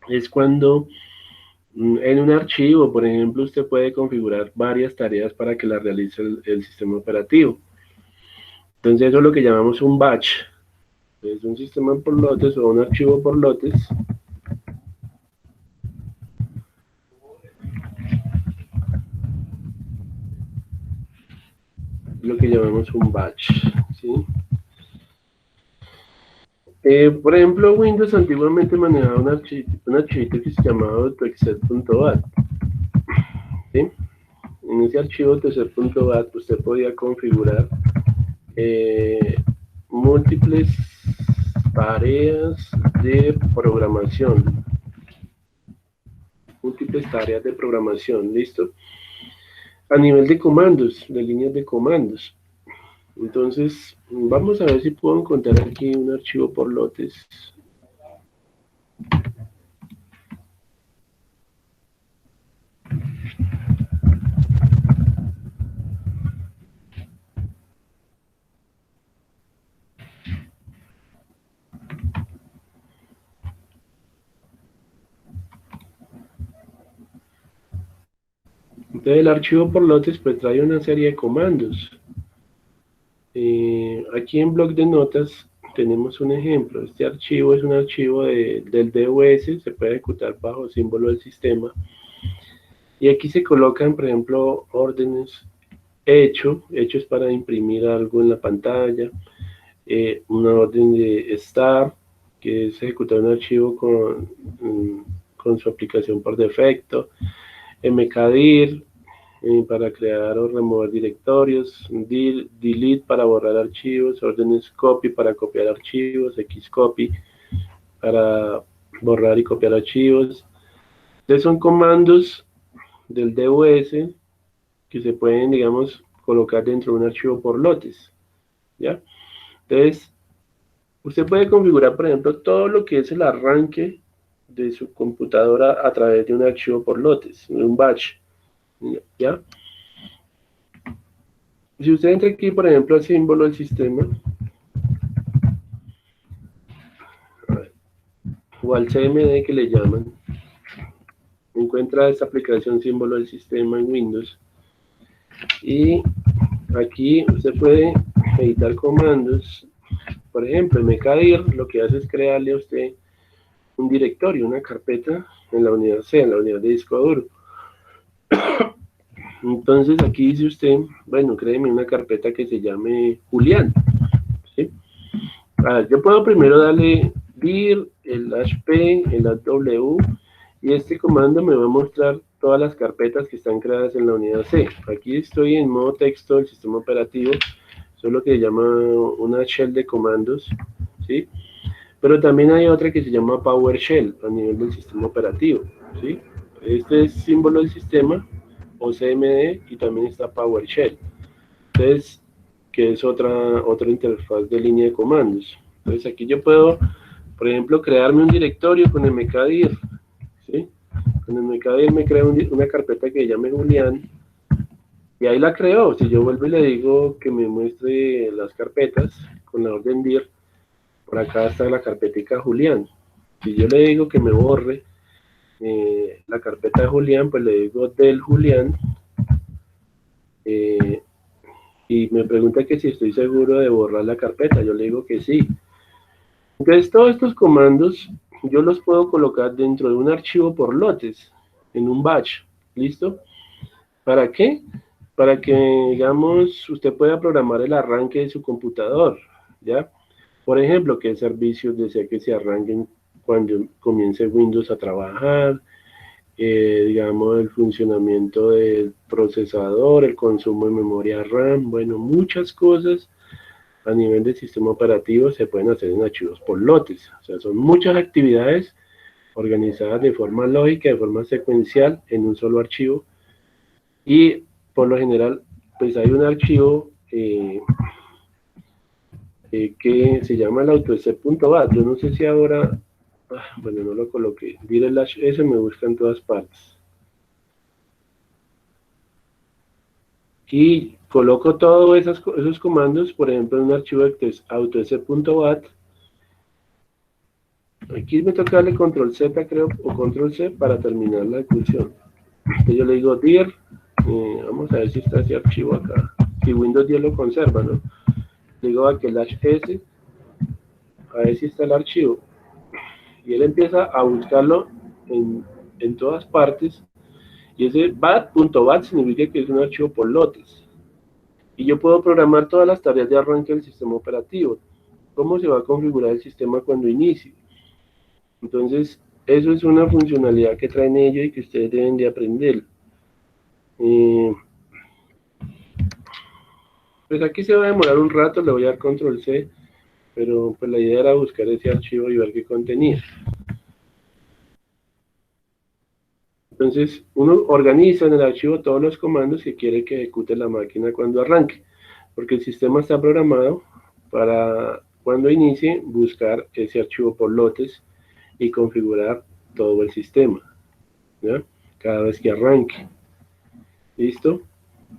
es cuando en un archivo, por ejemplo, usted puede configurar varias tareas para que las realice el sistema operativo. Entonces, eso es lo que llamamos un batch. Es un sistema por lotes o un archivo por lotes. Lo que llamamos un batch, ¿sí? Por ejemplo, Windows antiguamente manejaba un archivito que se llamaba autoexec.bat, ¿sí? En ese archivo autoexec.bat usted podía configurar múltiples tareas de programación, ¿listo? A nivel de comandos, de líneas de comandos. Entonces, vamos a ver si puedo encontrar aquí un archivo por lotes. Entonces el archivo por lotes pues trae una serie de comandos. Aquí en bloc de notas tenemos un ejemplo. Este archivo es un archivo del DOS, se puede ejecutar bajo símbolo del sistema. Y aquí se colocan, por ejemplo, órdenes hecho es para imprimir algo en la pantalla. Una orden de start, que es ejecutar un archivo con su aplicación por defecto. mkdir, para crear o remover directorios, delete para borrar archivos, órdenes copy para copiar archivos, xcopy para borrar y copiar archivos. Estos son comandos del DOS que se pueden, digamos, colocar dentro de un archivo por lotes, ¿ya? Entonces, usted puede configurar, por ejemplo, todo lo que es el arranque de su computadora a través de un archivo por lotes, de un batch, ¿ya? Si usted entra aquí, por ejemplo, al símbolo del sistema, o al CMD que le llaman, encuentra esta aplicación símbolo del sistema en Windows, y aquí usted puede editar comandos. Por ejemplo, mkdir lo que hace es crearle a usted un directorio, una carpeta en la unidad C, en la unidad de disco duro. Entonces aquí dice usted, bueno, créeme una carpeta que se llame Julián, ¿sí? A ver, yo puedo primero darle dir, el HP, el AW, y este comando me va a mostrar todas las carpetas que están creadas en la unidad C. Aquí estoy en modo texto del sistema operativo, eso es lo que se llama una shell de comandos, ¿sí? Pero también hay otra que se llama PowerShell a nivel del sistema operativo, ¿sí? Este es símbolo del sistema, o CMD, y también está PowerShell. Entonces, que es otra interfaz de línea de comandos. Entonces aquí yo puedo, por ejemplo, crearme un directorio con mkdir, ¿sí? Con mkdir me creo una carpeta que se llame Julián, y ahí la creo. Si yo vuelvo y le digo que me muestre las carpetas con la orden dir, por acá está la carpetica Julián. Si yo le digo que me borre la carpeta de Julián, pues le digo del Julián, y me pregunta que si estoy seguro de borrar la carpeta. Yo le digo que sí. Entonces todos estos comandos yo los puedo colocar dentro de un archivo por lotes, en un batch, ¿listo? ¿Para qué? Para que, digamos, usted pueda programar el arranque de su computador, ¿ya? Por ejemplo, qué servicios desea que se arranquen cuando comience Windows a trabajar, digamos, el funcionamiento del procesador, el consumo de memoria RAM, bueno, muchas cosas a nivel del sistema operativo se pueden hacer en archivos por lotes. O sea, son muchas actividades organizadas de forma lógica, de forma secuencial, en un solo archivo. Y por lo general, pues hay un archivo que se llama el autosc.bat. Yo no sé si ahora, bueno, no lo coloqué. dir/s me busca en todas partes. Y coloco todos esos comandos, por ejemplo, en un archivo autosc.bat. Aquí me toca darle control Z, creo, o control C para terminar la ejecución. Entonces yo le digo dir, vamos a ver si está ese archivo acá. Si Windows 10 lo conserva, ¿no? Le digo /s, a ver si está el archivo. Y él empieza a buscarlo en todas partes. Y ese bat.bat significa que es un archivo por lotes. Y yo puedo programar todas las tareas de arranque del sistema operativo. Cómo se va a configurar el sistema cuando inicie. Entonces, eso es una funcionalidad que traen ellos y que ustedes deben de aprender. Pues aquí se va a demorar un rato, le voy a dar control C, pero pues la idea era buscar ese archivo y ver qué contenía. Entonces, uno organiza en el archivo todos los comandos que quiere que ejecute la máquina cuando arranque, porque el sistema está programado para cuando inicie buscar ese archivo por lotes y configurar todo el sistema, ¿ya? Cada vez que arranque. ¿Listo?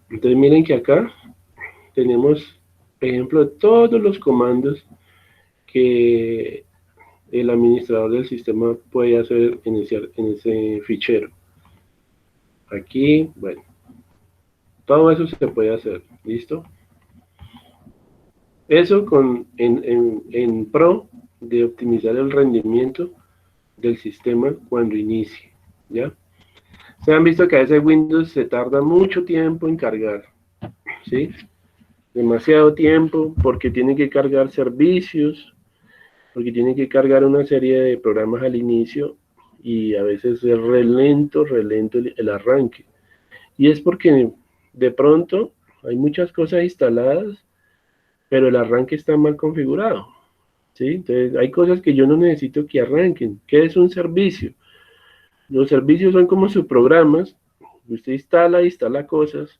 Entonces miren que acá tenemos ejemplo de todos los comandos que el administrador del sistema puede hacer en ese fichero. Aquí, bueno, todo eso se puede hacer, ¿listo? Eso en pro de optimizar el rendimiento del sistema cuando inicie, ¿ya? Se han visto que a veces Windows se tarda mucho tiempo en cargar, ¿sí? Demasiado tiempo, porque tiene que cargar servicios, porque tiene que cargar una serie de programas al inicio, y a veces es re lento el arranque. Y es porque de pronto hay muchas cosas instaladas, pero el arranque está mal configurado, ¿sí? Entonces hay cosas que yo no necesito que arranquen. ¿Qué es un servicio? Los servicios son como subprogramas, usted instala cosas,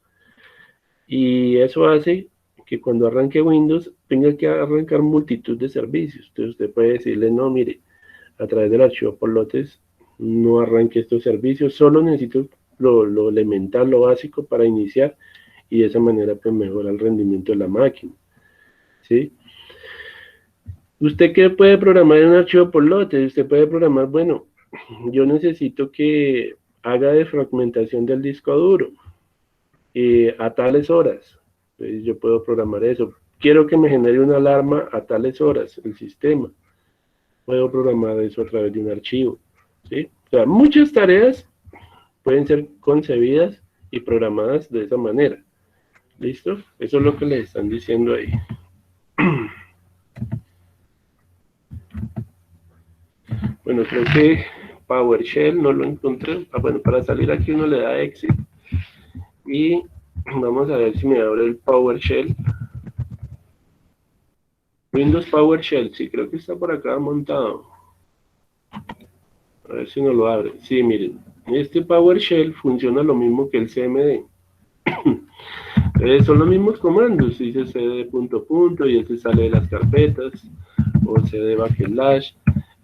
y eso hace que cuando arranque Windows tenga que arrancar multitud de servicios. Entonces usted puede decirle, no, mire, a través del archivo por lotes no arranque estos servicios, solo necesito lo elemental, lo básico para iniciar, y de esa manera pues mejora el rendimiento de la máquina, ¿sí? ¿Usted qué puede programar en un archivo por lotes? Usted puede programar, bueno, yo necesito que haga defragmentación del disco duro a tales horas. Entonces yo puedo programar eso. Quiero que me genere una alarma a tales horas, el sistema. Puedo programar eso a través de un archivo, ¿sí? O sea, muchas tareas pueden ser concebidas y programadas de esa manera. ¿Listo? Eso es lo que les están diciendo ahí. Bueno, creo que PowerShell no lo encontré. Bueno, para salir aquí uno le da exit. Y vamos a ver si me abre el PowerShell. Windows PowerShell, sí, creo que está por acá montado. A ver si nos lo abre. Sí, miren, este PowerShell funciona lo mismo que el CMD. Son los mismos comandos, dice cd punto punto y este sale de las carpetas, o cd backslash.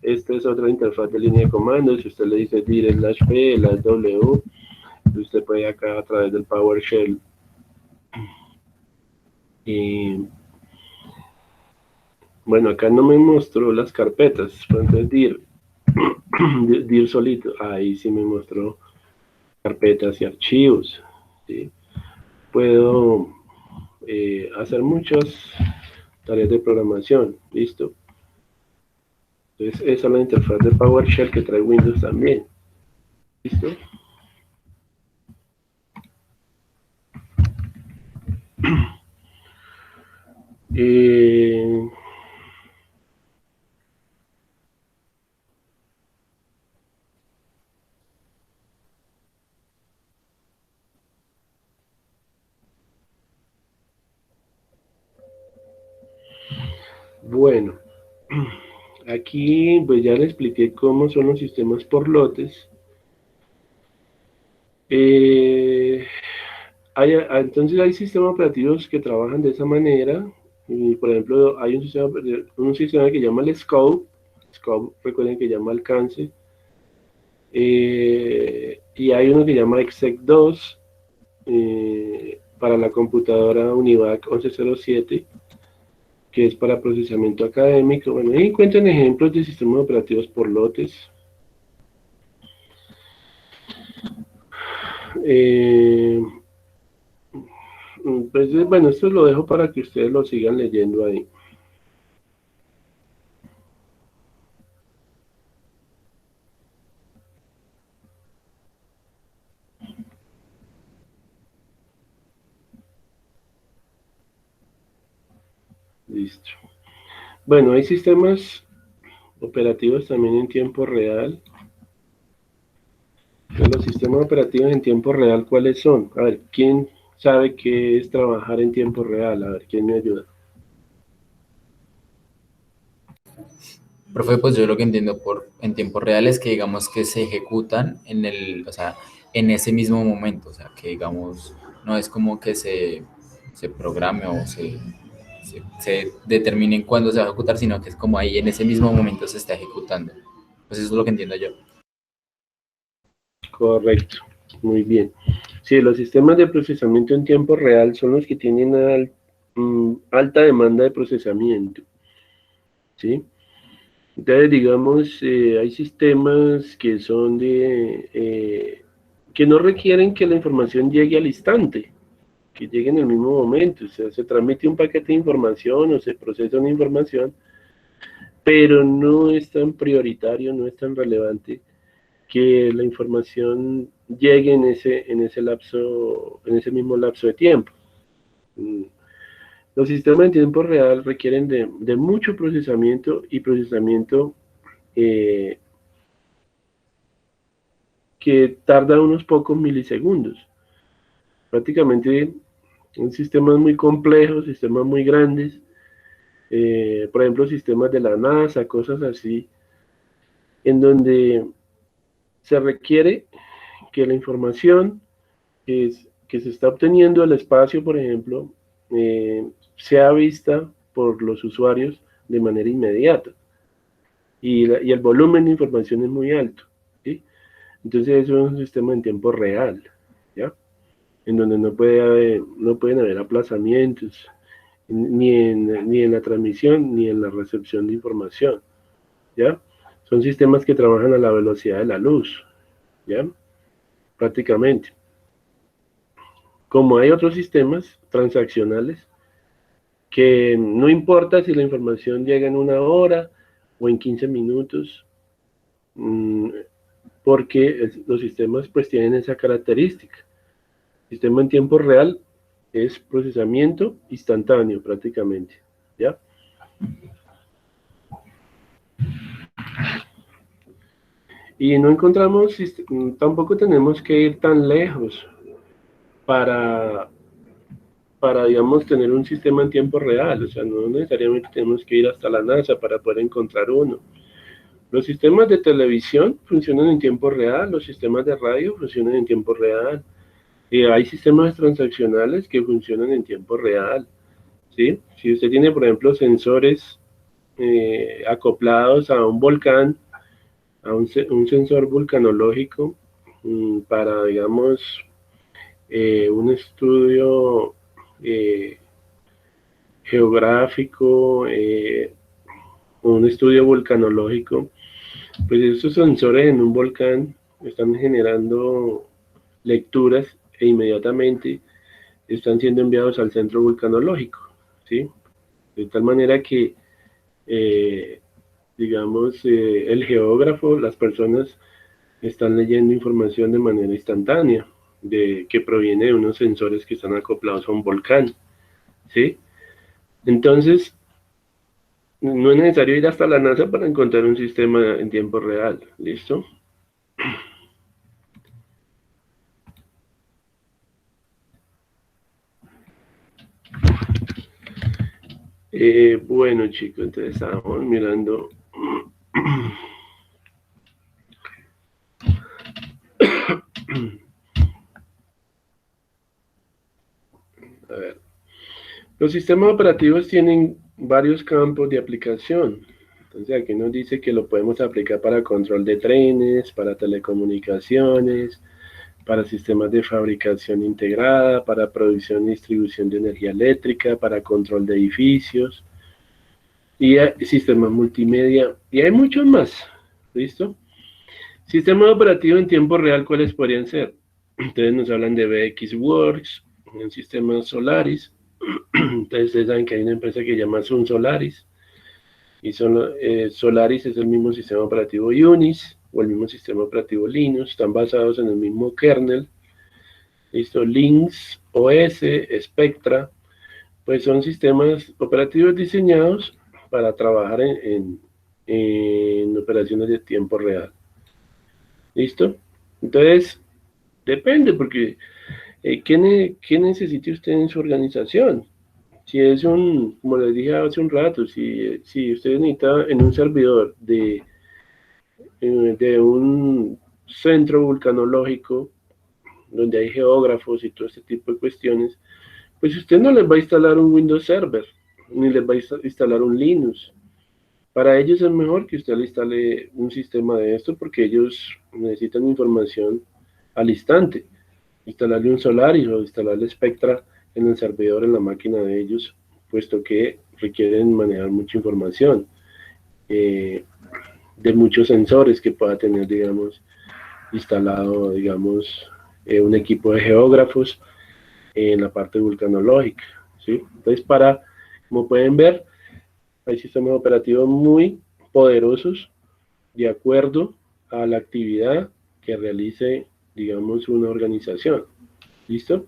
Esta es otra interfaz de línea de comandos. Si usted le dice dir slash p, slash w, usted puede acá a través del PowerShell. Y bueno, acá no me mostró las carpetas, entonces dir solito, ahí sí me mostró carpetas y archivos, ¿sí? Puedo hacer muchas tareas de programación, listo. Entonces esa es la interfaz de PowerShell que trae Windows también, listo. Bueno, aquí pues ya le expliqué cómo son los sistemas por lotes. Entonces hay sistemas operativos que trabajan de esa manera. Y, por ejemplo, hay un sistema que llama el scope. Scope, recuerden que llama alcance. Y hay uno que llama exec2 para la computadora UNIVAC 1107, que es para procesamiento académico. Bueno, ahí encuentran ejemplos de sistemas operativos por lotes. Pues bueno, esto lo dejo para que ustedes lo sigan leyendo ahí. Listo. Bueno, hay sistemas operativos también en tiempo real. Los sistemas operativos en tiempo real, ¿cuáles son? A ver, ¿quién sabe qué es trabajar en tiempo real? A ver, ¿quién me ayuda? Profe, pues yo lo que entiendo en tiempo real es que digamos que se ejecutan o sea, en ese mismo momento, o sea, que digamos, no es como que se programe o se determine en cuándo se va a ejecutar, sino que es como ahí en ese mismo momento se está ejecutando. Pues eso es lo que entiendo yo. Correcto, muy bien. Sí, los sistemas de procesamiento en tiempo real son los que tienen alta demanda de procesamiento, ¿sí? Entonces, digamos, hay sistemas que son que no requieren que la información llegue al instante, que llegue en el mismo momento. O sea, se transmite un paquete de información o se procesa una información, pero no es tan prioritario, no es tan relevante que la información llegue en ese lapso, en ese mismo lapso de tiempo. Los sistemas en tiempo real requieren de mucho procesamiento y procesamiento que tarda unos pocos milisegundos. prácticamente en sistemas muy complejos, sistemas muy grandes, por ejemplo, sistemas de la NASA, cosas así, en donde se requiere que la información que se está obteniendo del espacio, por ejemplo, sea vista por los usuarios de manera inmediata. Y el volumen de información es muy alto, ¿sí? Entonces eso es un sistema en tiempo real, ¿ya? En donde no pueden haber aplazamientos, ni en la transmisión, ni en la recepción de información, ¿ya? Son sistemas que trabajan a la velocidad de la luz, ¿ya? Prácticamente. Como hay otros sistemas transaccionales, que no importa si la información llega en 1 hora o en 15 minutos, porque los sistemas pues tienen esa característica. El sistema en tiempo real es procesamiento instantáneo prácticamente, ¿ya? Y no encontramos, tampoco tenemos que ir tan lejos para, digamos, tener un sistema en tiempo real. O sea, no necesariamente tenemos que ir hasta la NASA para poder encontrar uno. Los sistemas de televisión funcionan en tiempo real, los sistemas de radio funcionan en tiempo real. Y hay sistemas transaccionales que funcionan en tiempo real, ¿sí? Si usted tiene, por ejemplo, sensores acoplados a un volcán, a un sensor vulcanológico, para, digamos, un estudio geográfico, un estudio vulcanológico, pues estos sensores en un volcán están generando lecturas e inmediatamente están siendo enviados al centro vulcanológico, ¿sí? De tal manera que, digamos, el geógrafo, las personas están leyendo información de manera instantánea, que proviene de unos sensores que están acoplados a un volcán, ¿sí? Entonces, no es necesario ir hasta la NASA para encontrar un sistema en tiempo real, ¿listo? Bueno, chicos, entonces estábamos mirando. A ver. Los sistemas operativos tienen varios campos de aplicación. Entonces aquí nos dice que lo podemos aplicar para control de trenes, para telecomunicaciones, para sistemas de fabricación integrada, para producción y distribución de energía eléctrica, para control de edificios, y sistemas multimedia, y hay muchos más. ¿Listo? Sistemas operativos en tiempo real, ¿cuáles podrían ser? Entonces nos hablan de VxWorks, en sistemas Solaris. Entonces ustedes saben que hay una empresa que se llama Sun Solaris, y Solaris es el mismo sistema operativo Unix, o el mismo sistema operativo Linux, están basados en el mismo kernel. ¿Listo? Lynx, OS, Spectra, pues son sistemas operativos diseñados para trabajar en operaciones de tiempo real. ¿Listo? Entonces, depende, porque ¿qué necesita usted en su organización? Si es como les dije hace un rato, si usted necesita en un servidor de un centro vulcanológico, donde hay geógrafos y todo este tipo de cuestiones, pues usted no les va a instalar un Windows Server, ni les va a instalar un Linux. Para ellos es mejor que usted le instale un sistema de esto, porque ellos necesitan información al instante. Instalarle un Solaris o instalarle Spectra en el servidor, en la máquina de ellos, puesto que requieren manejar mucha información de muchos sensores que pueda tener, digamos, instalado, digamos, un equipo de geógrafos en la parte vulcanológica, ¿sí? Entonces, como pueden ver, hay sistemas operativos muy poderosos de acuerdo a la actividad que realice, digamos, una organización. ¿Listo?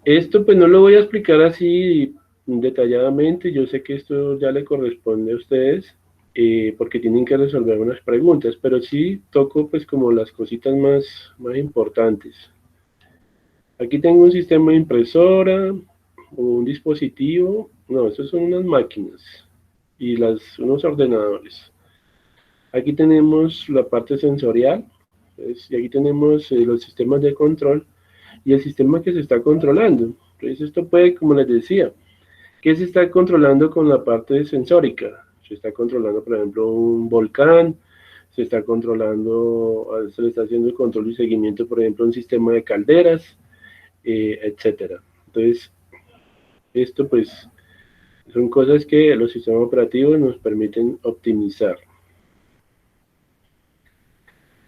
Esto pues no lo voy a explicar así detalladamente, yo sé que esto ya le corresponde a ustedes, porque tienen que resolver unas preguntas, pero sí toco pues como las cositas más importantes. Aquí tengo un sistema de impresora o un dispositivo. No, estos son unas máquinas y unos ordenadores. Aquí tenemos la parte sensorial, ¿ves? Y aquí tenemos los sistemas de control y el sistema que se está controlando. Entonces esto puede, como les decía, que se está controlando con la parte sensórica. Se está controlando, por ejemplo, un volcán, se está controlando, se le está haciendo el control y seguimiento, por ejemplo, un sistema de calderas, etcétera. Entonces, esto pues son cosas que los sistemas operativos nos permiten optimizar.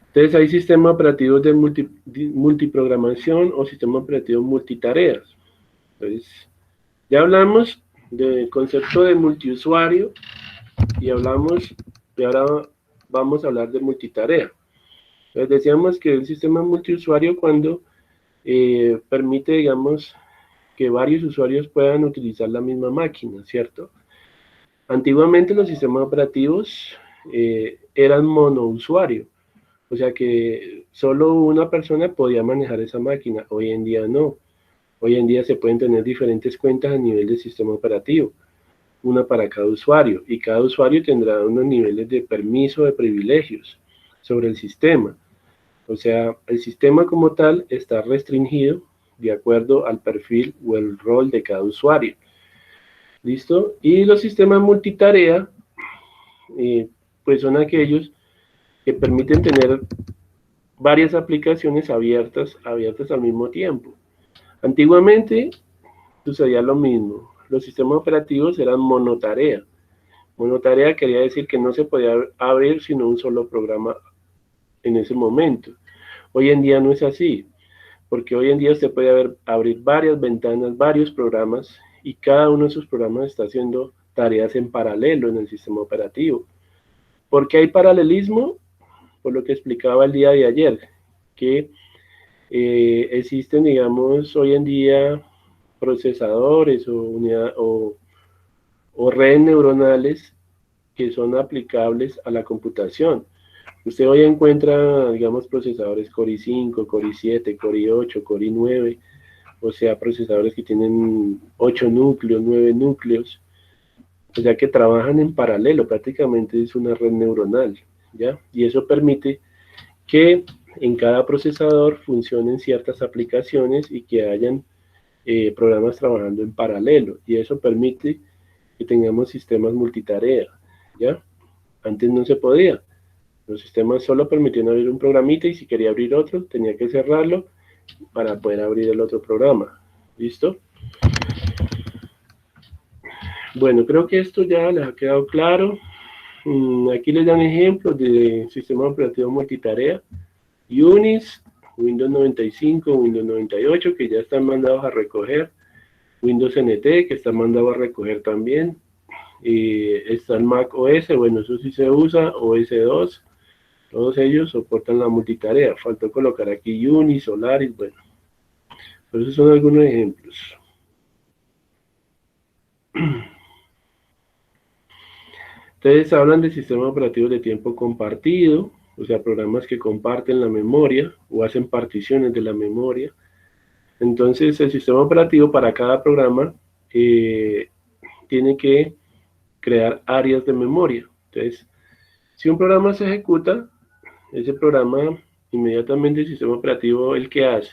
Entonces hay sistemas operativos de multiprogramación o sistemas operativos multitareas. Entonces, ya hablamos del concepto de multiusuario y ahora vamos a hablar de multitarea. Entonces decíamos que el sistema multiusuario cuando permite, digamos, que varios usuarios puedan utilizar la misma máquina, ¿cierto? Antiguamente los sistemas operativos eran monousuario, o sea que solo una persona podía manejar esa máquina. Hoy en día no. Hoy en día se pueden tener diferentes cuentas a nivel del sistema operativo, una para cada usuario, y cada usuario tendrá unos niveles de permiso, de privilegios sobre el sistema. O sea, el sistema como tal está restringido de acuerdo al perfil o el rol de cada usuario. ¿Listo? Y los sistemas multitarea, pues son aquellos que permiten tener varias aplicaciones abiertas al mismo tiempo. Antiguamente sucedía lo mismo. Los sistemas operativos eran monotarea. Monotarea quería decir que no se podía abrir sino un solo programa en ese momento. Hoy en día no es así, porque hoy en día usted puede abrir varias ventanas, varios programas, y cada uno de esos programas está haciendo tareas en paralelo en el sistema operativo. ¿Por qué hay paralelismo? Por lo que explicaba el día de ayer, que existen, digamos, hoy en día procesadores o redes neuronales que son aplicables a la computación. Usted hoy encuentra, digamos, procesadores Core i5, Core i7, Core i8, Core i9, o sea, procesadores que tienen 8 núcleos, 9 núcleos, o sea, que trabajan en paralelo, prácticamente es una red neuronal, ¿ya? Y eso permite que en cada procesador funcionen ciertas aplicaciones y que hayan programas trabajando en paralelo, y eso permite que tengamos sistemas multitarea, ¿ya? Antes no se podía. Los sistemas solo permitían abrir un programita y si quería abrir otro, tenía que cerrarlo para poder abrir el otro programa. ¿Listo? Bueno, creo que esto ya les ha quedado claro. Aquí les dan ejemplos de sistemas operativos multitarea. Unix, Windows 95, Windows 98, que ya están mandados a recoger. Windows NT, que está mandado a recoger también. Está el Mac OS, bueno, eso sí se usa, OS 2. Todos ellos soportan la multitarea. Faltó colocar aquí Unix, Solaris, bueno. Pero esos son algunos ejemplos. Ustedes hablan de sistemas operativos de tiempo compartido, o sea, programas que comparten la memoria o hacen particiones de la memoria. Entonces, el sistema operativo para cada programa tiene que crear áreas de memoria. Entonces, si un programa se ejecuta, ese programa, inmediatamente el sistema operativo, ¿el qué hace?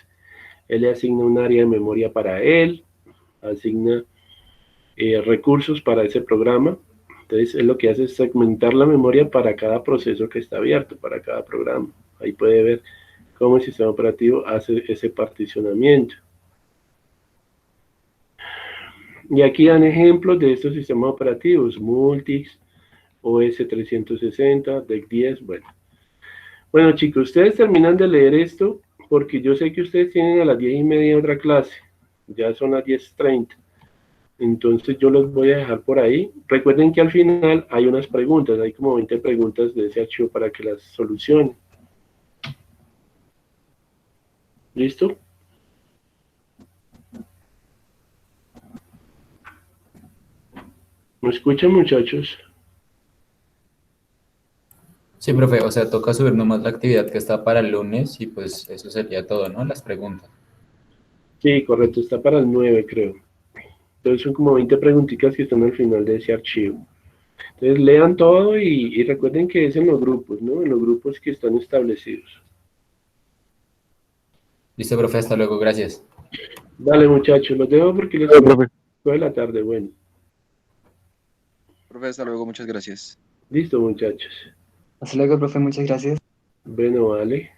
Él le asigna un área de memoria para él, asigna recursos para ese programa. Entonces, él lo que hace es segmentar la memoria para cada proceso que está abierto, para cada programa. Ahí puede ver cómo el sistema operativo hace ese particionamiento. Y aquí dan ejemplos de estos sistemas operativos, Multics, OS 360, DEC 10, bueno. Bueno, chicos, ustedes terminan de leer esto porque yo sé que ustedes tienen a las 10:30 otra clase. Ya son las 10:30. Entonces yo los voy a dejar por ahí. Recuerden que al final hay unas preguntas, hay como 20 preguntas de ese archivo para que las solucionen. ¿Listo? ¿Me escuchan, muchachos? Sí, profe, o sea, toca subir nomás la actividad que está para el lunes y pues eso sería todo, ¿no? Las preguntas. Sí, correcto, está para el 9, creo. Entonces son como 20 preguntitas que están al final de ese archivo. Entonces lean todo y recuerden que es en los grupos, ¿no? En los grupos que están establecidos. Listo, profe, hasta luego, gracias. Dale, muchachos, los dejo porque les Bueno, profe. de la tarde. Bueno, Profe, hasta luego, muchas gracias. listo, muchachos. Hasta luego, profe, muchas gracias. Bueno, vale.